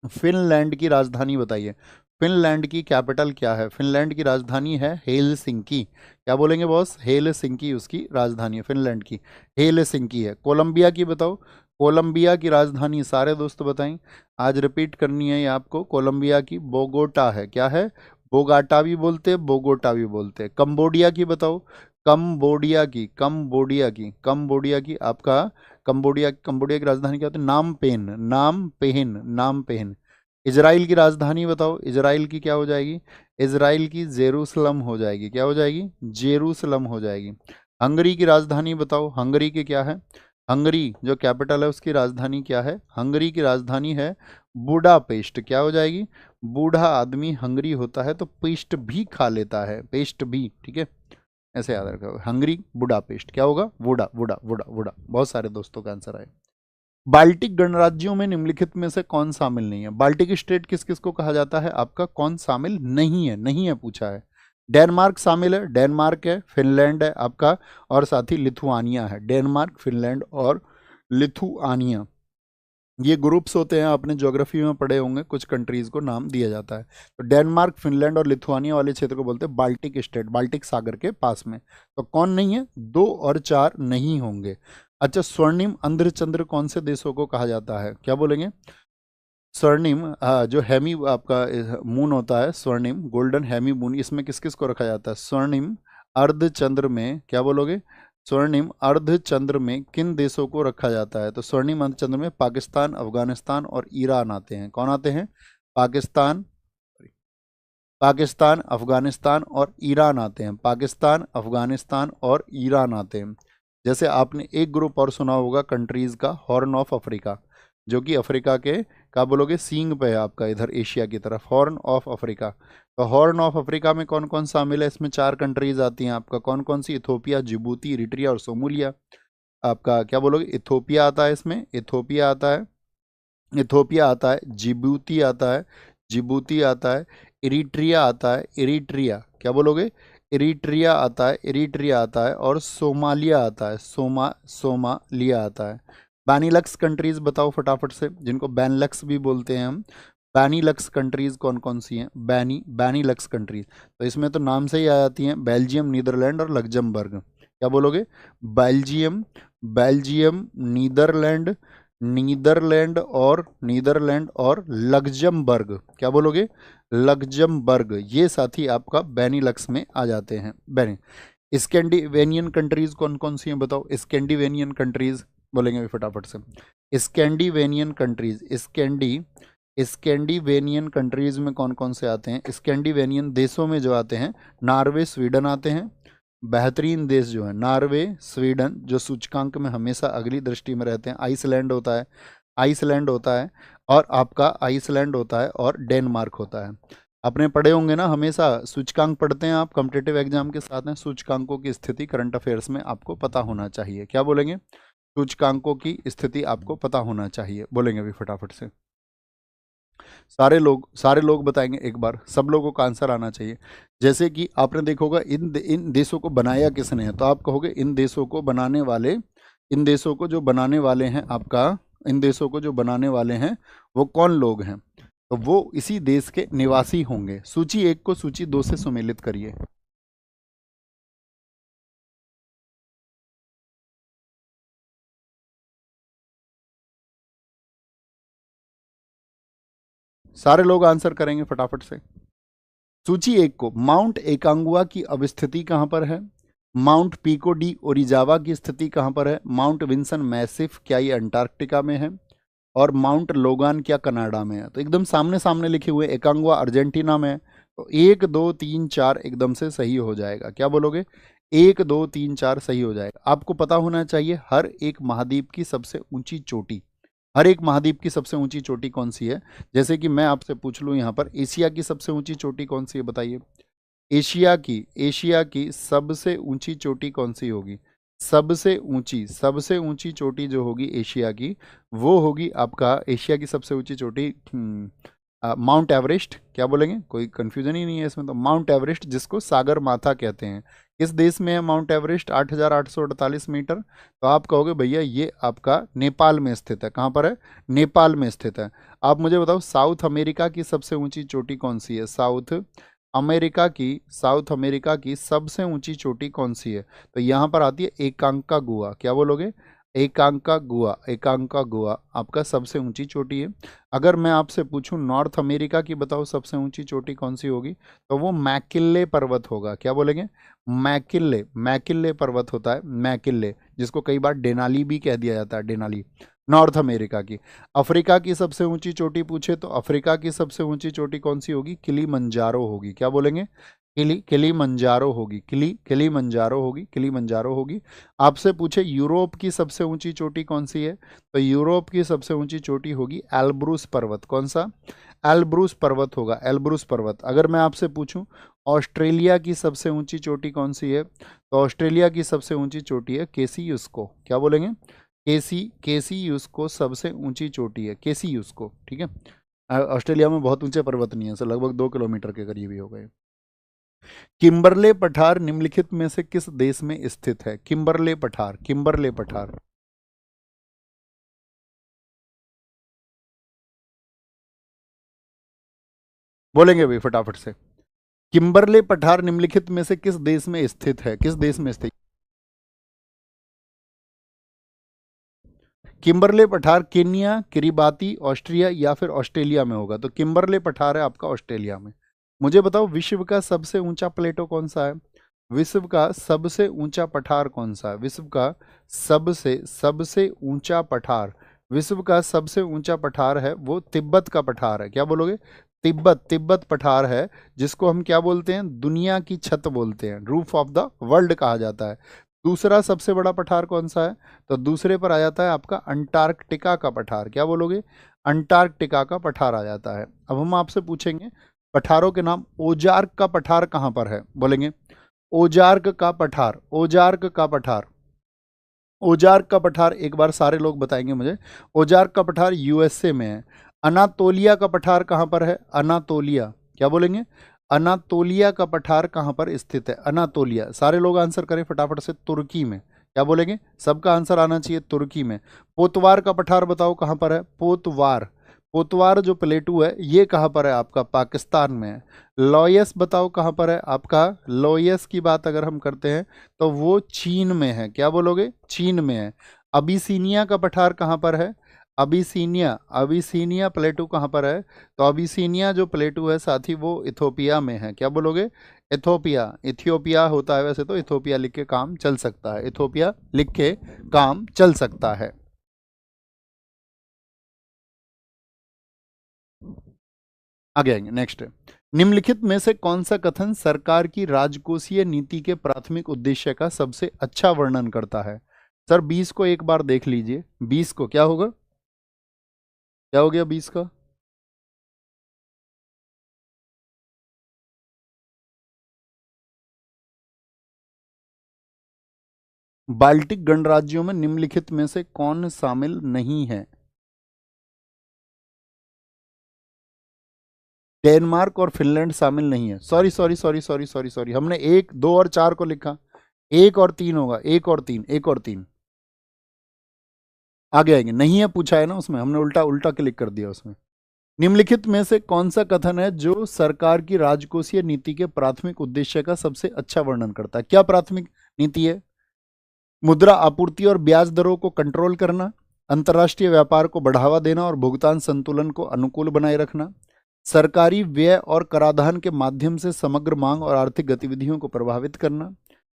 फिनलैंड की राजधानी बताइए। फिनलैंड की कैपिटल क्या है? फिनलैंड की राजधानी है हेलसिंकी। क्या बोलेंगे बॉस? हेलसिंकी उसकी राजधानी है, फिनलैंड की हेलसिंकी है। कोलंबिया की बताओ। कोलंबिया की राजधानी सारे दोस्त बताएं, आज रिपीट करनी है ये आपको। कोलंबिया की बोगोटा है। क्या है? बोगाटा भी बोलते हैं, बोगोटा भी बोलते हैं। कंबोडिया की बताओ। कंबोडिया की, कंबोडिया की, कंबोडिया की आपका, कंबोडिया, कंबोडिया की राजधानी क्या होती है? नाम पेन, नाम पेन, नाम पेन। इजराइल की राजधानी बताओ, इजराइल की क्या हो जाएगी? इजराइल की जेरूसलम हो जाएगी। क्या हो जाएगी? जेरूसलम हो जाएगी। हंगरी की राजधानी बताओ, हंगरी की क्या है? हंगरी जो कैपिटल है उसकी राजधानी क्या है? हंगरी की राजधानी है बुडापेस्ट। क्या हो जाएगी? बूढ़ा आदमी हंगरी होता है तो पेस्ट भी खा लेता है, पेस्ट भी, ठीक है? ऐसे याद रखो, हंगरी बुडापेस्ट। क्या होगा? वुडा, वुडा, वुडा, वुडा। बहुत सारे दोस्तों का आंसर आए। बाल्टिक गणराज्यों में निम्नलिखित में से कौन शामिल नहीं है? बाल्टिक स्टेट किस किस को कहा जाता है आपका? कौन शामिल नहीं है? नहीं है पूछा है। डेनमार्क शामिल है, डेनमार्क है, फिनलैंड है आपका, और साथ ही लिथुआनिया है। डेनमार्क, फिनलैंड और लिथुआनिया, ये ग्रुप्स होते हैं, आपने ज्योग्राफी में पढ़े होंगे, कुछ कंट्रीज को नाम दिया जाता है। तो डेनमार्क, फिनलैंड और लिथुआनिया वाले क्षेत्र को बोलते हैं बाल्टिक स्टेट, बाल्टिक सागर के पास में। तो कौन नहीं है? 2 और 4 नहीं होंगे। अच्छा, स्वर्णिम अंध्रचंद्र कौन से देशों को कहा जाता है? क्या बोलेंगे? स्वर्णिम, जो हेमी आपका मून होता है, स्वर्णिम गोल्डन हेमी मून, इसमें किस किस को रखा जाता है? स्वर्णिम अर्धचंद्र में, क्या बोलोगे? स्वर्णिम अर्धचंद्र में किन देशों को रखा जाता है? तो स्वर्णिम अर्धचंद्र में पाकिस्तान, अफगानिस्तान और ईरान आते हैं। कौन आते हैं? पाकिस्तान, पाकिस्तान, अफगानिस्तान और ईरान आते हैं। पाकिस्तान, अफगानिस्तान और ईरान आते हैं। जैसे आपने एक ग्रुप और सुना होगा कंट्रीज का, हॉर्न ऑफ अफ्रीका, जो कि अफ्रीका के, क्या बोलोगे, सींग पे है आपका, इधर एशिया की तरफ, हॉर्न ऑफ अफ्रीका। तो हॉर्न ऑफ अफ्रीका में कौन कौन शामिल है? इसमें 4 कंट्रीज आती हैं आपका। कौन कौन सी? इथोपिया, जिबूती, इरिट्रिया और सोमालिया। आपका क्या बोलोगे? इथोपिया आता है इसमें, इथोपिया आता है, इथोपिया आता है, जिबूती आता है, जिबूती आता है, इरिट्रिया आता है, इरिट्रिया, क्या बोलोगे? इरिट्रिया आता है, इरिट्रिया आता है, और सोमालिया आता है, सोमालिया आता है। बैनिलक्स कंट्रीज बताओ फटाफट से, जिनको बैनलक्स भी बोलते हैं हम। बैनिलक्स कंट्रीज कौन कौन सी हैं? बैनिलक्स कंट्रीज, तो इसमें तो नाम से ही आ जाती हैं, बेल्जियम, नीदरलैंड और लग्जमबर्ग। क्या बोलोगे? बेल्जियम, बेल्जियम, नीदरलैंड, नीदरलैंड और लग्जमबर्ग। क्या बोलोगे? लग्जमबर्ग। ये साथी आपका बेनिलक्स में आ जाते हैं। स्कैंडिवेनियन कंट्रीज कौन कौन सी हैं बताओ? स्कैंडिवेनियन कंट्रीज बोलेंगे अभी फटाफट से। स्कैंडिवेनियन कंट्रीज, स्कैंडिवेनियन कंट्रीज में कौन कौन से आते हैं? स्कैंडिवेनियन देशों में जो आते हैं, नॉर्वे, स्वीडन आते हैं, बेहतरीन देश जो है नॉर्वे, स्वीडन जो सूचकांक में हमेशा अगली दृष्टि में रहते हैं, आइसलैंड होता है, आइसलैंड होता है, और आपका आइसलैंड होता है, और डेनमार्क होता है। आपने पढ़े होंगे ना, हमेशा सूचकांक पढ़ते हैं आप कॉम्पिटिटिव एग्जाम के साथ में, सूचकांकों की स्थिति करंट अफेयर्स में आपको पता होना चाहिए। क्या बोलेंगे? सूचकांकों की स्थिति आपको पता होना चाहिए, बोलेंगे अभी फटाफट से। सारे लोग बताएंगे एक बार, सब लोगों का आंसर आना चाहिए। जैसे कि आपने देखा होगा इन देशों को बनाया किसने है, तो आप कहोगे इन देशों को बनाने वाले, इन देशों को जो बनाने वाले हैं आपका, इन देशों को जो बनाने वाले हैं वो कौन लोग हैं, तो वो इसी देश के निवासी होंगे। सूची 1 को सूची 2 से सुमेलित करिए। सारे लोग आंसर करेंगे फटाफट से। सूची 1 को, माउंट एकांगुआ की अवस्थिति कहां पर है, माउंट पिको डी ओरिजावा की स्थिति कहां पर है, माउंट विंसन मैसिफ क्या ये अंटार्कटिका में है, और माउंट लोगान क्या कनाडा में है। तो एकदम सामने सामने लिखे हुए, एकांगुआ अर्जेंटीना में है, तो 1 2 3 4 एकदम से सही हो जाएगा। क्या बोलोगे? 1 2 3 4 सही हो जाएगा। आपको पता होना चाहिए हर एक महाद्वीप की सबसे ऊंची चोटी, हर एक महाद्वीप की सबसे ऊंची चोटी कौन सी है। जैसे कि मैं आपसे पूछ लूं यहाँ पर, एशिया की सबसे ऊंची चोटी कौन सी है, बताइए। एशिया की सबसे ऊंची चोटी कौन सी होगी? सबसे ऊंची चोटी जो होगी एशिया की, वो होगी आपका, एशिया की सबसे ऊंची चोटी माउंट एवरेस्ट। क्या बोलेंगे? कोई कंफ्यूजन ही नहीं है इसमें, तो माउंट एवरेस्ट जिसको सागर माथा कहते हैं। किस देश में है माउंट एवरेस्ट? 8,848 मीटर। तो आप कहोगे भैया ये आपका नेपाल में स्थित है। कहाँ पर है? नेपाल में स्थित है। आप मुझे बताओ साउथ अमेरिका की सबसे ऊंची चोटी कौन सी है? साउथ अमेरिका की सबसे ऊंची चोटी कौन सी है? तो यहाँ पर आती है एकांका गुआ। क्या बोलोगे? एकांका गुआ आपका सबसे ऊंची चोटी है। अगर मैं आपसे पूछूं नॉर्थ अमेरिका की, बताओ सबसे ऊंची चोटी कौन सी होगी, तो वो मैकिल्ले पर्वत होगा। क्या बोलेंगे? मैकिल्ले पर्वत होता है, मैकिल्ले, जिसको कई बार डेनाली भी कह दिया जाता है, डेनाली, नॉर्थ अमेरिका की। अफ्रीका की सबसे ऊंची चोटी पूछे तो अफ्रीका की सबसे ऊंची चोटी कौन सी होगी? किलीमंजारो होगी। क्या बोलेंगे? किलीमंजारो होगी, किलीमंजारो होगी। आपसे पूछे यूरोप की सबसे ऊंची चोटी कौन सी है, तो यूरोप की सबसे ऊंची चोटी होगी एल्ब्रूस पर्वत। कौन सा? एल्ब्रूस पर्वत होगा, एल्ब्रूस पर्वत। अगर मैं आपसे पूछूं ऑस्ट्रेलिया की सबसे ऊंची चोटी कौन सी है, तो ऑस्ट्रेलिया की सबसे ऊंची चोटी है केसीयुस्को। क्या बोलेंगे? केसीयुस्को सबसे ऊंची चोटी है, केसीयुस्को। ठीक है। ऑस्ट्रेलिया में बहुत ऊंचे पर्वत नहीं है, सर लगभग 2 किलोमीटर के करीब ही हो गए। किम्बरले पठार निम्नलिखित में से किस देश में स्थित है? किम्बरले पठार बोलेंगे भाई फटाफट से। किम्बरले पठार निम्नलिखित में से किस देश में स्थित है? किस देश में स्थित? किम्बरले पठार केन्या, किरिबाती, ऑस्ट्रिया या फिर ऑस्ट्रेलिया में होगा। तो किम्बरले पठार है आपका ऑस्ट्रेलिया में। मुझे बताओ विश्व का सबसे ऊंचा प्लेटो कौन सा है? विश्व का सबसे ऊंचा पठार कौन सा है? विश्व का सबसे सबसे ऊंचा पठार, विश्व का सबसे ऊंचा पठार है वो तिब्बत का पठार है। क्या बोलोगे? तिब्बत पठार है, जिसको हम क्या बोलते हैं? दुनिया की छत बोलते हैं, रूफ ऑफ द वर्ल्ड कहा जाता है। दूसरा सबसे बड़ा पठार कौन सा है? तो दूसरे पर आ जाता है आपका अंटार्कटिका का पठार। क्या बोलोगे? अंटार्कटिका का पठार आ जाता है। अब हम आपसे पूछेंगे पठारों के नाम। ओजार्क का पठार कहाँ पर है? बोलेंगे ओजार्क का पठार, ओजार्क का पठार, ओजार्क का पठार एक बार सारे लोग बताएंगे मुझे। ओजार्क का पठार यूएसए में है। अनातोलिया का पठार कहाँ पर है? अनातोलिया। क्या बोलेंगे? अनातोलिया का पठार कहाँ पर स्थित है? अनातोलिया। सारे लोग आंसर करें फटाफट से। तुर्की में। क्या बोलेंगे? सबका आंसर आना चाहिए तुर्की में। पोतवार का पठार बताओ कहाँ पर है? पोतवार, पोतवार जो प्लेटू है ये कहाँ पर है? आपका पाकिस्तान में है। लॉयस बताओ कहाँ पर है आपका? लॉयस की बात अगर हम करते हैं तो वो चीन में है। क्या बोलोगे? चीन में है। अबिसीनिया का पठार कहाँ पर है? अबिसीनिया, अबिसीनिया प्लेटू कहाँ पर है? तो अबिसीनिया जो प्लेटू है साथी वो इथोपिया में है। क्या बोलोगे? इथोपिया, इथियोपिया होता है वैसे तो, इथोपिया लिख के काम चल सकता है, इथोपिया लिख के काम चल सकता है। आगे आएंगे नेक्स्ट। निम्नलिखित में से कौन सा कथन सरकार की राजकोषीय नीति के प्राथमिक उद्देश्य का सबसे अच्छा वर्णन करता है? सर 20 को एक बार देख लीजिए। 20 को क्या होगा, क्या हो गया 20 का? बाल्टिक गणराज्यों में निम्नलिखित में से कौन शामिल नहीं है? डेनमार्क और फिनलैंड शामिल नहीं है। Sorry sorry sorry sorry sorry sorry, हमने एक, दो और चार को लिखा। एक और तीन होगा, एक और तीन, एक और तीन आगे आएंगे। नहीं है पूछा है ना उसमें, हमने उल्टा उल्टा क्लिक कर दिया उसमें। निम्नलिखित में से कौन सा कथन है जो सरकार की राजकोषीय नीति के प्राथमिक उद्देश्य का सबसे अच्छा वर्णन करता है? क्या प्राथमिक नीति है? मुद्रा आपूर्ति और ब्याज दरों को कंट्रोल करना, अंतर्राष्ट्रीय व्यापार को बढ़ावा देना और भुगतान संतुलन को अनुकूल बनाए रखना, सरकारी व्यय और कराधान के माध्यम से समग्र मांग और आर्थिक गतिविधियों को प्रभावित करना,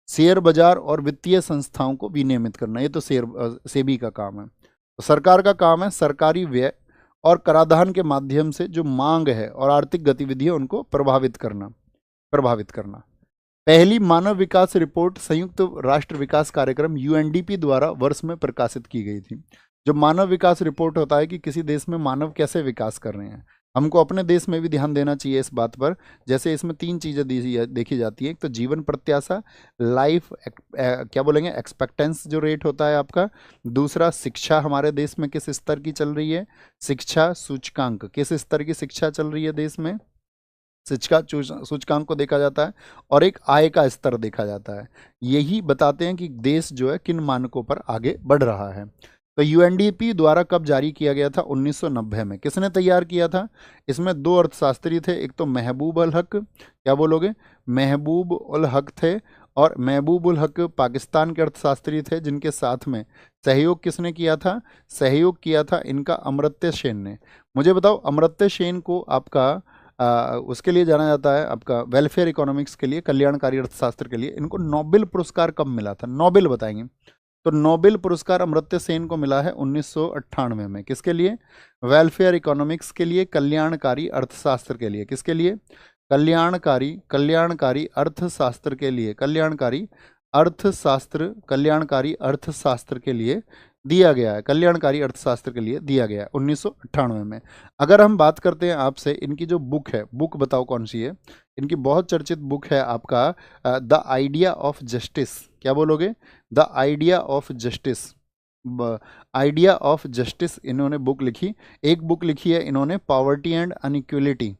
शेयर बाजार और वित्तीय संस्थाओं को विनियमित करना। ये तो सेबी का काम है। तो सरकार का काम है सरकारी व्यय और कराधान के माध्यम से जो मांग है और आर्थिक गतिविधियां उनको प्रभावित करना। पहली मानव विकास रिपोर्ट संयुक्त राष्ट्र विकास कार्यक्रम यूएनडीपी द्वारा वर्ष में प्रकाशित की गई थी। जो मानव विकास रिपोर्ट होता है कि किसी देश में मानव कैसे विकास कर रहे हैं, हमको अपने देश में भी ध्यान देना चाहिए इस बात पर। जैसे इसमें तीन चीज़ें देखी जाती हैं। एक तो जीवन प्रत्याशा, लाइफ क्या बोलेंगे, एक्सपेक्टेंस जो रेट होता है आपका। दूसरा शिक्षा हमारे देश में किस स्तर की चल रही है, शिक्षा सूचकांक, किस स्तर की शिक्षा चल रही है देश में, शिक्षा सूचकांक को देखा जाता है। और एक आय का स्तर देखा जाता है। यही बताते हैं कि देश जो है किन मानकों पर आगे बढ़ रहा है। तो यूएनडीपी द्वारा कब जारी किया गया था? 1990 में। किसने तैयार किया था? इसमें दो अर्थशास्त्री थे। एक तो महबूब उल हक, क्या बोलोगे, महबूब उल हक थे। और महबूब उल हक पाकिस्तान के अर्थशास्त्री थे, जिनके साथ में सहयोग किसने किया था? सहयोग किया था इनका अमर्त्य सेन ने। मुझे बताओ, अमर्त्य सेन को आपका उसके लिए जाना जाता है, आपका वेलफेयर इकोनॉमिक्स के लिए, कल्याणकारी अर्थशास्त्र के लिए। इनको नोबेल पुरस्कार कब मिला था? नोबेल बताएंगे। तो नोबेल पुरस्कार अमर्त्य सेन को मिला है 1998 में। किसके लिए? वेलफेयर इकोनॉमिक्स के लिए, कल्याणकारी अर्थशास्त्र के लिए। किसके लिए? कल्याणकारी अर्थशास्त्र के लिए, कल्याणकारी अर्थशास्त्र के लिए दिया गया है, कल्याणकारी अर्थशास्त्र के लिए दिया गया है 1998 में। अगर हम बात करते हैं आपसे, इनकी जो बुक है, बुक बताओ कौन सी है? इनकी बहुत चर्चित बुक है आपका द आइडिया ऑफ जस्टिस। क्या बोलोगे? The idea of justice. Idea of justice इन्होंने बुक लिखी। एक बुक लिखी है इन्होंने, poverty and inequality.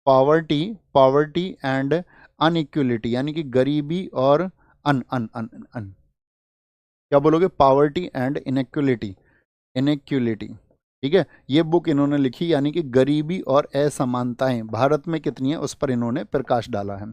Poverty and inequality, यानी कि गरीबी और अन अन अन अन क्या बोलोगे, पॉवर्टी एंड इनइक्वलिटी, इनइक्वलिटी। ठीक है, ये बुक इन्होंने लिखी, यानी कि गरीबी और असमानताएं भारत में कितनी है उस पर इन्होंने प्रकाश डाला है।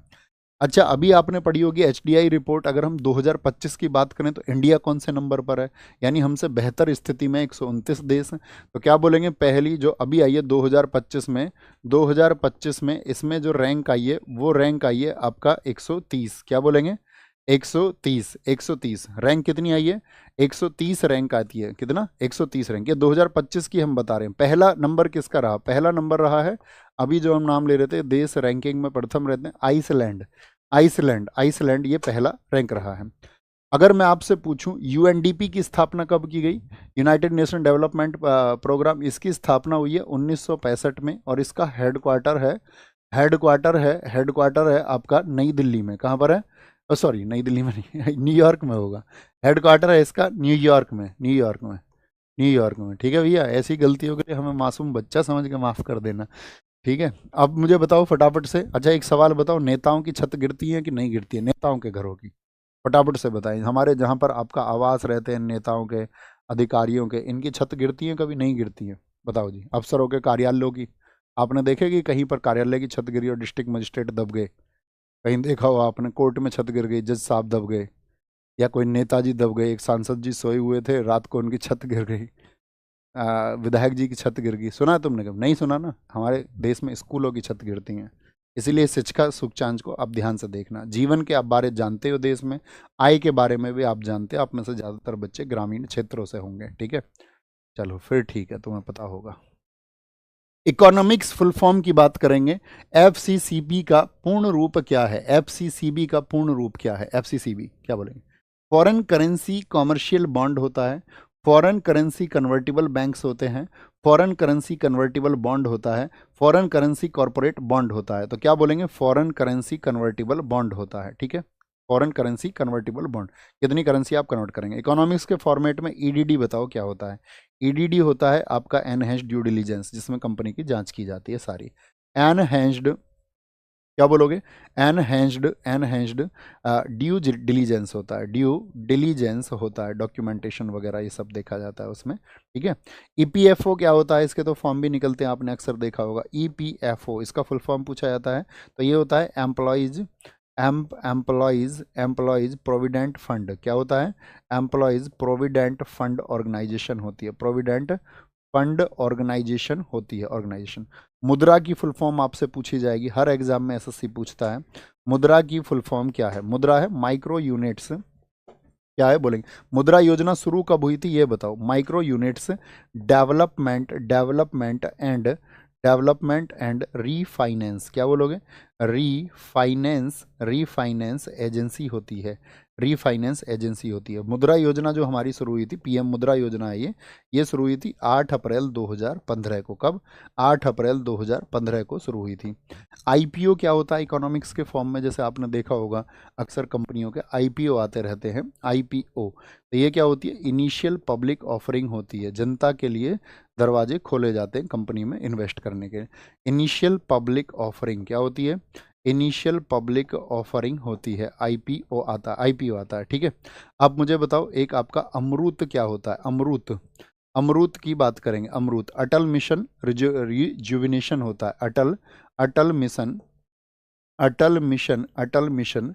अच्छा, अभी आपने पढ़ी होगी एचडीआई रिपोर्ट। अगर हम 2025 की बात करें तो इंडिया कौन से नंबर पर है? यानी हमसे बेहतर स्थिति में 129 देश हैं। तो क्या बोलेंगे, पहली जो अभी आई है 2025 में, 2025 में इसमें जो रैंक आई है वो रैंक आई है आपका 130। क्या बोलेंगे? 130, 130 रैंक कितनी आई है? 130 रैंक आती है। कितना? 130 रैंक। ये 2025 की हम बता रहे हैं। पहला नंबर किसका रहा? पहला नंबर रहा है, अभी जो हम नाम ले रहे थे, देश रैंकिंग में प्रथम रहते हैं, आइसलैंड। आइसलैंड ये पहला रैंक रहा है। अगर मैं आपसे पूछूं यूएनडीपी की स्थापना कब की गई? यूनाइटेड नेशन डेवलपमेंट प्रोग्राम, इसकी स्थापना हुई है 1965 में। और इसका हेडक्वार्टर है आपका नई दिल्ली में। कहाँ पर है? सॉरी, नई दिल्ली में नहीं न्यूयॉर्क में होगा। हेडक्वार्टर है इसका न्यूयॉर्क में, न्यूयॉर्क में। ठीक है भैया, ऐसी गलतियों के लिए हमें मासूम बच्चा समझ के माफ़ कर देना। ठीक है, अब मुझे बताओ फटाफट से। अच्छा, एक सवाल बताओ, नेताओं की छत गिरती है कि नहीं गिरती है? नेताओं के घरों की फटाफट से बताएं। हमारे जहाँ पर आपका आवास रहते हैं नेताओं के, अधिकारियों के, इनकी छत गिरती है कभी? नहीं गिरती है? बताओ जी। अफसरों के कार्यालयों की आपने देखे कि कहीं पर कार्यालय की छत गिरी और डिस्ट्रिक्ट मजिस्ट्रेट दब गए? कहीं देखा हो आपने कोर्ट में छत गिर गई, जज साहब दब गए, या कोई नेताजी दब गए? एक सांसद जी सोए हुए थे, रात को उनकी छत गिर गई, विधायक जी की छत गिर गई। सुना है तुमने? कब नहीं सुना ना। हमारे देश में स्कूलों की छत गिरती हैं। इसीलिए शिक्षा सूचकांक को आप ध्यान से देखना। जीवन के आप बारे जानते हो, देश में आय के बारे में भी आप जानते हो। आप में से ज़्यादातर बच्चे ग्रामीण क्षेत्रों से होंगे। ठीक है, चलो फिर ठीक है, तुम्हें पता होगा। इकोनॉमिक्स फुल फॉर्म की बात करेंगे। एफसीसीबी का पूर्ण रूप क्या है? एफसीसीबी का पूर्ण रूप क्या है? एफसीसीबी क्या बोलेंगे? फॉरेन करेंसी कॉमर्शियल बॉन्ड होता है, फॉरेन करेंसी कन्वर्टिबल बैंक्स होते हैं, फॉरेन करेंसी कन्वर्टिबल बॉन्ड होता है, फॉरेन करेंसी कॉरपोरेट बॉन्ड होता है। तो क्या बोलेंगे? फॉरेन करेंसी कन्वर्टिबल बॉन्ड होता है। ठीक है, फॉरेन करेंसी कन्वर्टिबल बॉन्ड। कितनी करेंसी आप कन्वर्ट करेंगे? इकोनॉमिक्स के फॉर्मेट में ईडीडी बताओ क्या होता है? ईडीडी होता है आपका एनहेंस्ड ड्यू डिलीजेंस, जिसमें कंपनी की जांच की जाती है सारी। एनहेंस्ड क्या बोलोगे? एनहेंस्ड एनहेंस्ड ड्यू डिलीजेंस होता है, ड्यू डिलीजेंस होता है, डॉक्यूमेंटेशन वगैरह ये सब देखा जाता है उसमें। ठीक है। ईपीएफओ क्या होता है? इसके तो फॉर्म भी निकलते हैं, आपने अक्सर देखा होगा। ईपीएफओ इसका फुल फॉर्म पूछा जाता है, तो ये होता है एम्प्लॉयज प्रोविडेंट फंड। क्या होता है? एम्प्लॉयज प्रोविडेंट फंड ऑर्गेनाइजेशन होती है, प्रोविडेंट फंड ऑर्गेनाइजेशन होती है, ऑर्गेनाइजेशन। मुद्रा की फुल फॉर्म आपसे पूछी जाएगी, हर एग्जाम में एसएससी पूछता है। मुद्रा की फुल फॉर्म क्या है? मुद्रा है माइक्रो यूनिट्स। क्या है बोलेंगे? मुद्रा योजना शुरू कब हुई थी ये बताओ? Micro units development and refinance. क्या बोलोगे? रीफाइनेंस एजेंसी होती है, रीफाइनेंस एजेंसी होती है। मुद्रा योजना जो हमारी शुरू हुई थी, पीएम मुद्रा योजना है ये शुरू हुई थी 8 अप्रैल 2015 को। कब? 8 अप्रैल 2015 को शुरू हुई थी। आईपीओ क्या होता है इकोनॉमिक्स के फॉर्म में? जैसे आपने देखा होगा अक्सर कंपनियों के आईपीओ आते रहते हैं, आईपीओ। तो ये क्या होती है? इनिशियल पब्लिक ऑफरिंग होती है, जनता के लिए दरवाजे खोले जाते हैं कंपनी में इन्वेस्ट करने के। इनिशियल पब्लिक ऑफरिंग क्या होती है? इनिशियल पब्लिक ऑफरिंग होती है, आईपीओ आता है। ठीक है। अब मुझे बताओ एक आपका अमरूत क्या होता है? अमरूत, अमरूत की बात करेंगे। अमरूत अटल मिशन रिजुविनेशन होता है, Atal mission Atal mission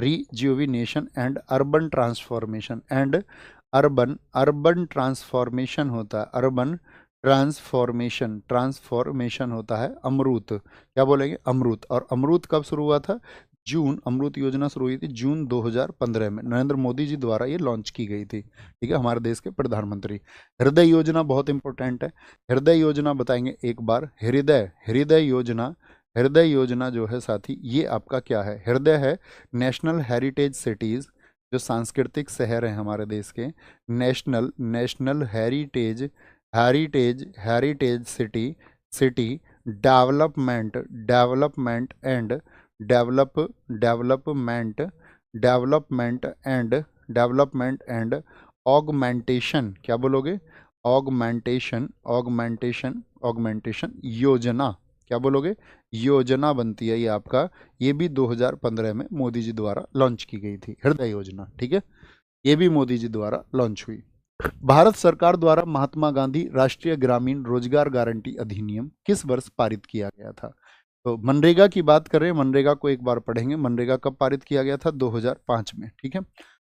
rejuvenation and urban transformation होता है, अर्बन ट्रांसफॉर्मेशन होता है अमरूत। क्या बोलेंगे? अमरूत। और अमरूत कब शुरू हुआ था? अमरूत योजना शुरू हुई थी जून 2015 में, नरेंद्र मोदी जी द्वारा ये लॉन्च की गई थी। ठीक है, हमारे देश के प्रधानमंत्री। हृदय योजना बहुत इंपॉर्टेंट है, हृदय योजना बताएंगे एक बार। हृदय योजना जो है साथी, ये आपका क्या है? हृदय है नेशनल हेरिटेज सिटीज, जो सांस्कृतिक शहर हैं हमारे देश के। National heritage city development and develop development development and augmentation. क्या बोलोगे? ऑगमेंटेशन योजना। क्या बोलोगे? योजना बनती है ये आपका। ये भी 2015 में मोदी जी द्वारा लॉन्च की गई थी, हृदय योजना। ठीक है, ये भी मोदी जी द्वारा लॉन्च हुई। भारत सरकार द्वारा महात्मा गांधी राष्ट्रीय ग्रामीण रोजगार गारंटी अधिनियम किस वर्ष पारित किया गया था? तो मनरेगा की बात करें, मनरेगा को एक बार पढ़ेंगे। मनरेगा कब पारित किया गया था? 2005 में। ठीक है।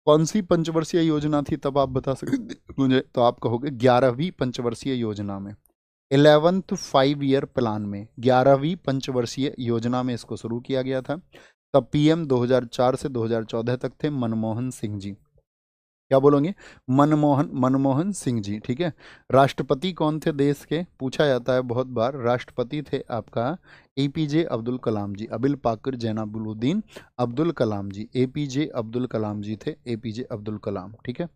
कौन सी पंचवर्षीय योजना थी तब आप बता सकते मुझे? तो आप कहोगे 11वीं पंचवर्षीय योजना में, 11th 5 ईयर प्लान में, 11वीं पंचवर्षीय योजना में इसको शुरू किया गया था। तब पीएम 2004 से 2014 तक थे मनमोहन सिंह जी। क्या बोलोगे? मनमोहन सिंह जी। ठीक है। राष्ट्रपति कौन थे देश के? पूछा जाता है बहुत बार। राष्ट्रपति थे आपका एपीजे अब्दुल कलाम जी, अबिल पाकिर जैनाबुद्दीन अब्दुल कलाम जी। एपीजे अब्दुल कलाम जी थे, एपीजे अब्दुल कलाम। ठीक है।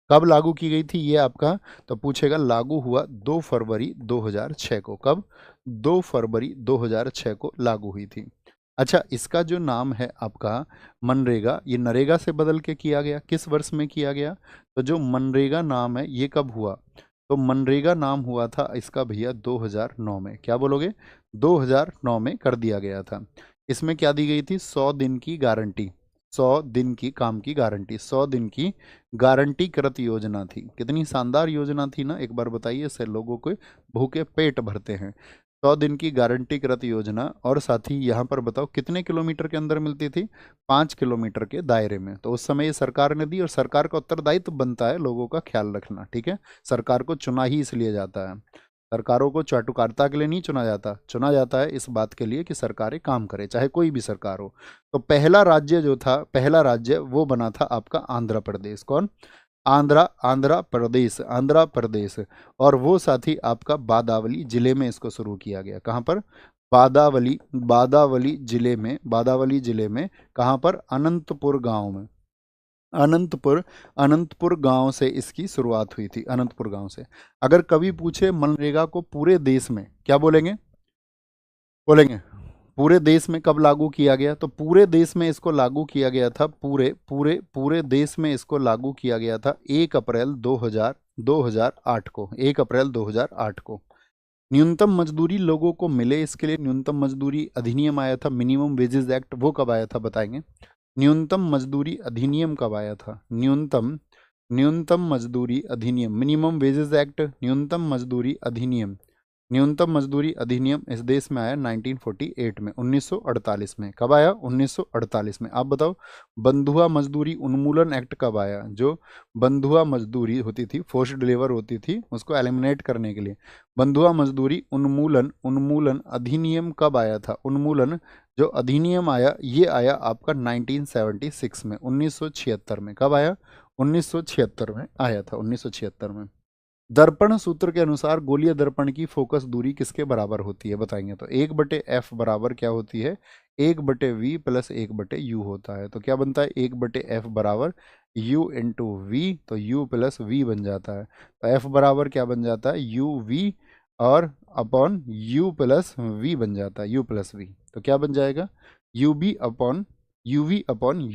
कब लागू की गई थी ये आपका? तो पूछेगा, लागू हुआ 2 फरवरी 2006 को। कब? 2 फरवरी 2006 को लागू हुई थी। अच्छा, इसका जो नाम है आपका मनरेगा, ये नरेगा से बदल के किया गया, किस वर्ष में किया गया? तो जो मनरेगा नाम है ये कब हुआ? तो मनरेगा नाम हुआ था इसका भैया 2009 में। क्या बोलोगे? 2009 में कर दिया गया था। इसमें क्या दी गई थी? 100 दिन की गारंटी, 100 दिन की काम की गारंटी, 100 दिन की गारंटी कृत योजना थी। कितनी शानदार योजना थी ना, एक बार बताइए। इससे लोगों को भूखे पेट भरते हैं। 100 दिन की गारंटी कृत योजना। और साथ ही यहाँ पर बताओ कितने किलोमीटर के अंदर मिलती थी? 5 किलोमीटर के दायरे में। तो उस समय ये सरकार ने दी, और सरकार का उत्तरदायित्व बनता है लोगों का ख्याल रखना। ठीक है। सरकार को चुना ही इसलिए जाता है, सरकारों को चाटुकारिता के लिए नहीं चुना जाता, चुना जाता है इस बात के लिए कि सरकारें काम करे, चाहे कोई भी सरकार हो। तो पहला राज्य जो था, पहला राज्य वो बना था आपका आंध्र प्रदेश। कौन? आंध्रा प्रदेश। और वो साथी आपका बादावली जिले में इसको शुरू किया गया। कहाँ पर? बादावली जिले में कहाँ पर? अनंतपुर गांव में। अनंतपुर गांव से इसकी शुरुआत हुई थी, अनंतपुर गांव से। अगर कभी पूछे मनरेगा को पूरे देश में, क्या बोलेंगे पूरे देश में कब लागू किया गया? तो पूरे देश में इसको लागू किया गया था, पूरे देश में इसको लागू किया गया था 1 अप्रैल 2008 को, 1 अप्रैल 2008 को। न्यूनतम मजदूरी लोगों को मिले, इसके लिए न्यूनतम मजदूरी अधिनियम आया था, मिनिमम वेजेस एक्ट, वो कब आया था बताएंगे? न्यूनतम मजदूरी अधिनियम कब आया था? न्यूनतम मजदूरी अधिनियम, मिनिमम वेजेस एक्ट, न्यूनतम मजदूरी अधिनियम इस देश में आया 1948 में, 1948 में। कब आया? 1948 में। आप बताओ बंधुआ मजदूरी उन्मूलन एक्ट कब आया? जो बंधुआ मजदूरी होती थी, फोर्स्ड लेबर होती थी, उसको एलिमिनेट करने के लिए बंधुआ मजदूरी उन्मूलन अधिनियम कब आया था? उन्मूलन जो अधिनियम आया, ये आया आपका 1976 में, 1976 में। कब आया? 1976 में आया था, 1976 में। दर्पण सूत्र के अनुसार गोलीय दर्पण की फोकस दूरी किसके बराबर होती है बताएंगे? तो 1/f बराबर क्या होती है? 1/v प्लस 1/u होता है। तो क्या बनता है? 1/f बराबर u इंटू वी, तो u प्लस v बन जाता है। तो f बराबर क्या बन जाता है? uv और अपॉन u प्लस v बन जाता है, u प्लस v। तो क्या बन जाएगा? uv upon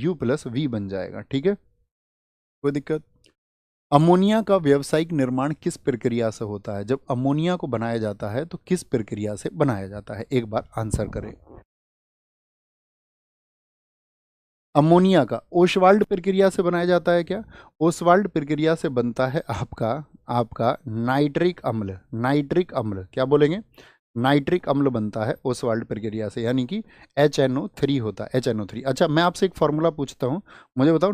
u plus v बन जाएगा। ठीक है, कोई दिक्कत? अमोनिया का व्यावसायिक निर्माण किस प्रक्रिया से होता है? जब अमोनिया को बनाया जाता है तो किस प्रक्रिया से बनाया जाता है? एक बार आंसर करें। अमोनिया का ओसवाल्ड प्रक्रिया से बनाया जाता है क्या? ओसवाल्ड प्रक्रिया से बनता है आपका नाइट्रिक अम्ल। क्या बोलेंगे? नाइट्रिक अम्ल बनता है ओसवाल्ड प्रक्रिया से, यानी कि HNO3 होता है, HNO3। अच्छा, मैं आपसे एक फॉर्मूला पूछता हूँ, मुझे बताओ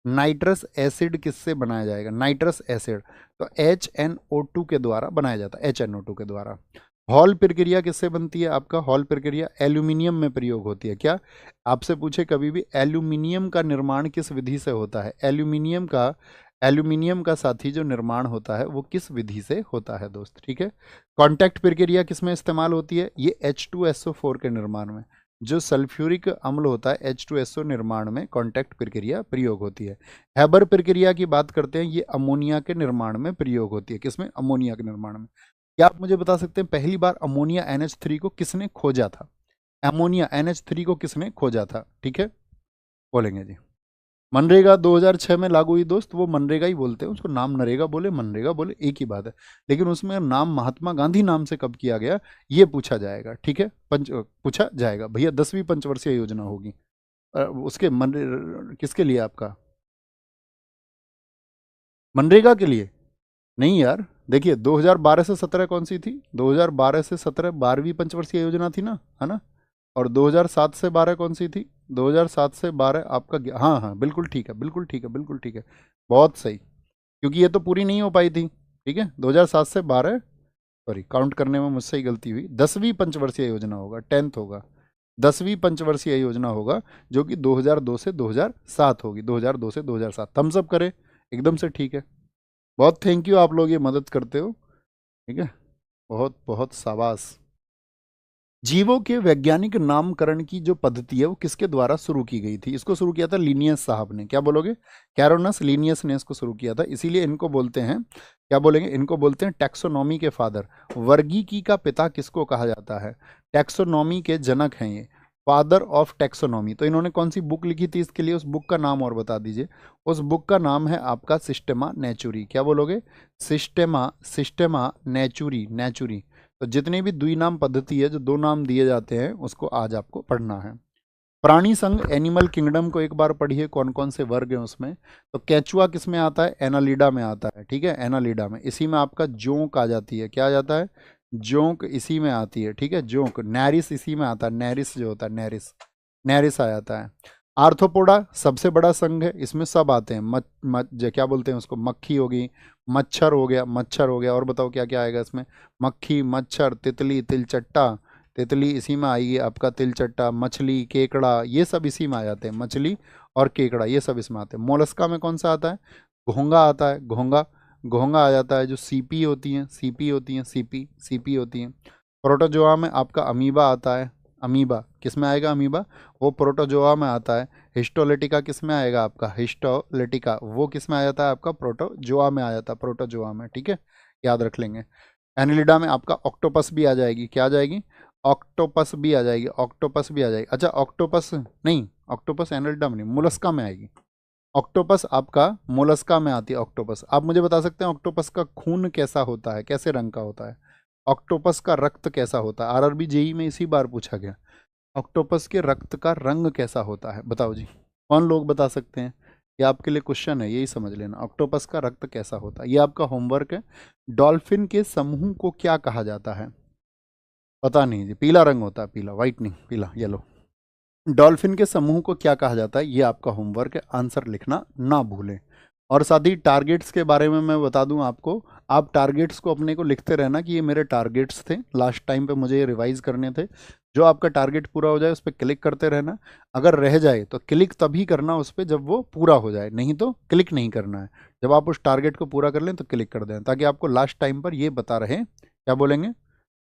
नाइट्रस एसिड किससे बनाया जाएगा? नाइट्रस एसिड तो HNO2 के द्वारा बनाया जाता है, HNO2 के द्वारा। हॉल प्रक्रिया किससे बनती है? आपका हॉल प्रक्रिया एल्यूमिनियम में प्रयोग होती है। क्या आपसे पूछे कभी भी एल्यूमिनियम का निर्माण किस विधि से होता है? एल्यूमिनियम का साथी जो निर्माण होता है वो किस विधि से होता है दोस्त? ठीक है। कॉन्टैक्ट प्रक्रिया किसमें इस्तेमाल होती है? ये H2SO4 के निर्माण में, जो सल्फ्यूरिक अम्ल होता है H2SO निर्माण में कॉन्टैक्ट प्रक्रिया प्रयोग होती है। हैबर प्रक्रिया की बात करते हैं, ये अमोनिया के निर्माण में प्रयोग होती है। किसमें? अमोनिया के निर्माण में। क्या आप मुझे बता सकते हैं पहली बार अमोनिया NH3 को किसने खोजा था? अमोनिया NH3 को किसने खोजा था? ठीक है, बोलेंगे जी। मनरेगा 2006 में लागू हुई दोस्त, वो मनरेगा ही बोलते हैं उसको, नाम नरेगा बोले मनरेगा बोले एक ही बात है, लेकिन उसमें नाम महात्मा गांधी नाम से कब किया गया ये पूछा जाएगा। ठीक है, पूछा जाएगा भैया। 10वीं पंचवर्षीय योजना होगी उसके किसके लिए? आपका मनरेगा के लिए नहीं यार। देखिए 2012 से 17 कौन सी थी? 2012 से 17 12वीं पंचवर्षीय योजना थी ना, है ना। और 2007 से 12 कौन सी थी? 2007 से 12 आपका हाँ हाँ बिल्कुल ठीक है, बिल्कुल ठीक है, बिल्कुल ठीक है, बहुत सही, क्योंकि ये तो पूरी नहीं हो पाई थी। ठीक है, 2007 से 12, सॉरी काउंट करने में मुझसे ही गलती हुई, 10वीं पंचवर्षीय योजना होगा, 10th होगा, 10वीं पंचवर्षीय योजना होगा, जो कि 2002 से 2007 होगी, 2002 से 2007। थम्स अप करें, एकदम से ठीक है। बहुत थैंक यू, आप लोग ये मदद करते हो। ठीक है, बहुत बहुत शाबाश। जीवों के वैज्ञानिक नामकरण की जो पद्धति है वो किसके द्वारा शुरू की गई थी? इसको शुरू किया था लिनियस साहब ने। क्या बोलोगे? कैरोनस लिनियस ने इसको शुरू किया था, इसीलिए इनको बोलते हैं, क्या बोलेंगे? इनको बोलते हैं टैक्सोनॉमी के फादर। वर्गीकी का पिता किसको कहा जाता है? टैक्सोनॉमी के जनक हैं ये, फादर ऑफ टैक्सोनॉमी। तो इन्होंने कौन सी बुक लिखी थी इसके लिए? उस बुक का नाम और बता दीजिए। उस बुक का नाम है आपका सिस्टेमा नेचुरी। क्या बोलोगे? सिस्टेमा नेचुरी। तो जितनी भी द्विनाम पद्धति है, जो दो नाम दिए जाते हैं, उसको आज आपको पढ़ना है। प्राणी संघ एनिमल किंगडम को एक बार पढ़िए, कौन कौन से वर्ग हैं उसमें। तो केचुआ किस में आता है? एनालिडा में आता है। ठीक है, एनालिडा में। इसी में आपका जोंक आ जाती है। क्या आ जाता है? जोंक इसी में आती है। ठीक है, जोंक। नैरिस इसी में आता है, नैरिस जो होता है, नैरिस आ जाता है। आर्थ्रोपोडा सबसे बड़ा संघ है, इसमें सब आते हैं। क्या बोलते हैं उसको? मक्खी होगी, मच्छर हो गया, और बताओ क्या क्या आएगा इसमें? मक्खी, मच्छर, तितली, तिलचट्टा, तितली इसी में आएगी, आपका तिलचट्टा, मछली, केकड़ा, ये सब इसी में आ जाते हैं। मछली और केकड़ा ये सब इसमें आते हैं। मोलस्का में कौन सा आता है? घोंगा आता है, घोंगा, घोंगा आ जाता है। जो सीपी होती हैं, सीपी होती हैं, सीपी सीपी होती हैं। प्रोटोजोआ में आपका अमीबा आता है। अमीबा किस में आएगा? अमीबा वो प्रोटोजोआ में आता है। हिस्टोलेटिका किस में आएगा? आपका हिस्टोलेटिका वो किस में आ जाता है? आपका प्रोटोजोआ में आ जाता है, प्रोटोजोआ में, ठीक है, याद रख लेंगे। एनिलिडा में आपका ऑक्टोपस भी आ जाएगी। क्या आ जाएगी? ऑक्टोपस भी आ जाएगी, ऑक्टोपस भी आ जाएगी। अच्छा ऑक्टोपस नहीं, ऑक्टोपस एनिलिडा में नहीं, मोलस्का में आएगी। ऑक्टोपस आपका मोलस्का में आती है। ऑक्टोपस, आप मुझे बता सकते हैं ऑक्टोपस का खून कैसा होता है, कैसे रंग का होता है? ऑक्टोपस का रक्त कैसा होता है? आरआरबी जेई में इसी बार पूछा गया, ऑक्टोपस के रक्त का रंग कैसा होता है? बताओ जी, कौन लोग बता सकते हैं? ये आपके लिए क्वेश्चन है, यही समझ लेना, ऑक्टोपस का रक्त कैसा होता है, ये आपका होमवर्क है। डॉल्फिन के समूह को क्या कहा जाता है? पता नहीं जी, पीला रंग होता है, पीला, व्हाइट नहीं, पीला, येलो। डॉल्फिन के समूह को क्या कहा जाता है? ये आपका होमवर्क है, आंसर लिखना ना भूलें। और साथ ही टारगेट्स के बारे में मैं बता दूं आपको, आप टारगेट्स को अपने को लिखते रहना कि ये मेरे टारगेट्स थे, लास्ट टाइम पे मुझे ये रिवाइज करने थे। जो आपका टारगेट पूरा हो जाए उस पर क्लिक करते रहना। अगर रह जाए तो क्लिक तभी करना उस पर जब वो पूरा हो जाए, नहीं तो क्लिक नहीं करना है। जब आप उस टारगेट को पूरा कर लें तो क्लिक कर दें, ताकि आपको लास्ट टाइम पर ये बता रहे, क्या बोलेंगे,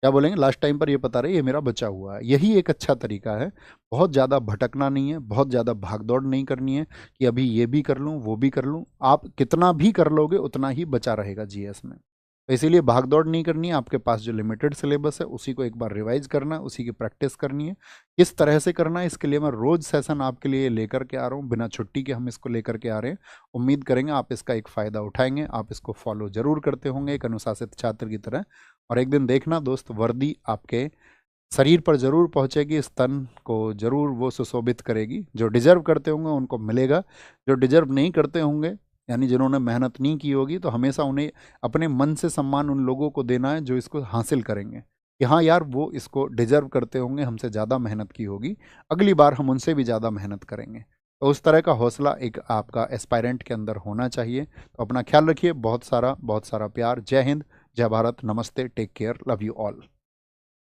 क्या बोलेंगे, लास्ट टाइम पर ये पता रहे ये मेरा बचा हुआ है। यही एक अच्छा तरीका है। बहुत ज़्यादा भटकना नहीं है, बहुत ज़्यादा भागदौड़ नहीं करनी है कि अभी ये भी कर लूँ वो भी कर लूँ। आप कितना भी कर लोगे उतना ही बचा रहेगा जीएस में। तो इसीलिए भागदौड़ नहीं करनी है। आपके पास जो लिमिटेड सिलेबस है उसी को एक बार रिवाइज करना है, उसी की प्रैक्टिस करनी है। किस तरह से करना है इसके लिए मैं रोज़ सेशन आपके लिए लेकर के आ रहा हूँ, बिना छुट्टी के हम इसको लेकर के आ रहे हैं। उम्मीद करेंगे आप इसका एक फ़ायदा उठाएंगे, आप इसको फॉलो ज़रूर करते होंगे एक अनुशासित छात्र की तरह। और एक दिन देखना दोस्त, वर्दी आपके शरीर पर जरूर पहुंचेगी, इस तन को जरूर वो सुशोभित करेगी। जो डिजर्व करते होंगे उनको मिलेगा, जो डिजर्व नहीं करते होंगे यानी जिन्होंने मेहनत नहीं की होगी, तो हमेशा उन्हें अपने मन से सम्मान उन लोगों को देना है जो इसको हासिल करेंगे, कि हाँ यार वो इसको डिजर्व करते होंगे, हमसे ज़्यादा मेहनत की होगी, अगली बार हम उनसे भी ज़्यादा मेहनत करेंगे। तो उस तरह का हौसला एक आपका एस्पायरेंट के अंदर होना चाहिए। तो अपना ख्याल रखिए, बहुत सारा प्यार। जय हिंद, जय भारत, नमस्ते, take care, love you all.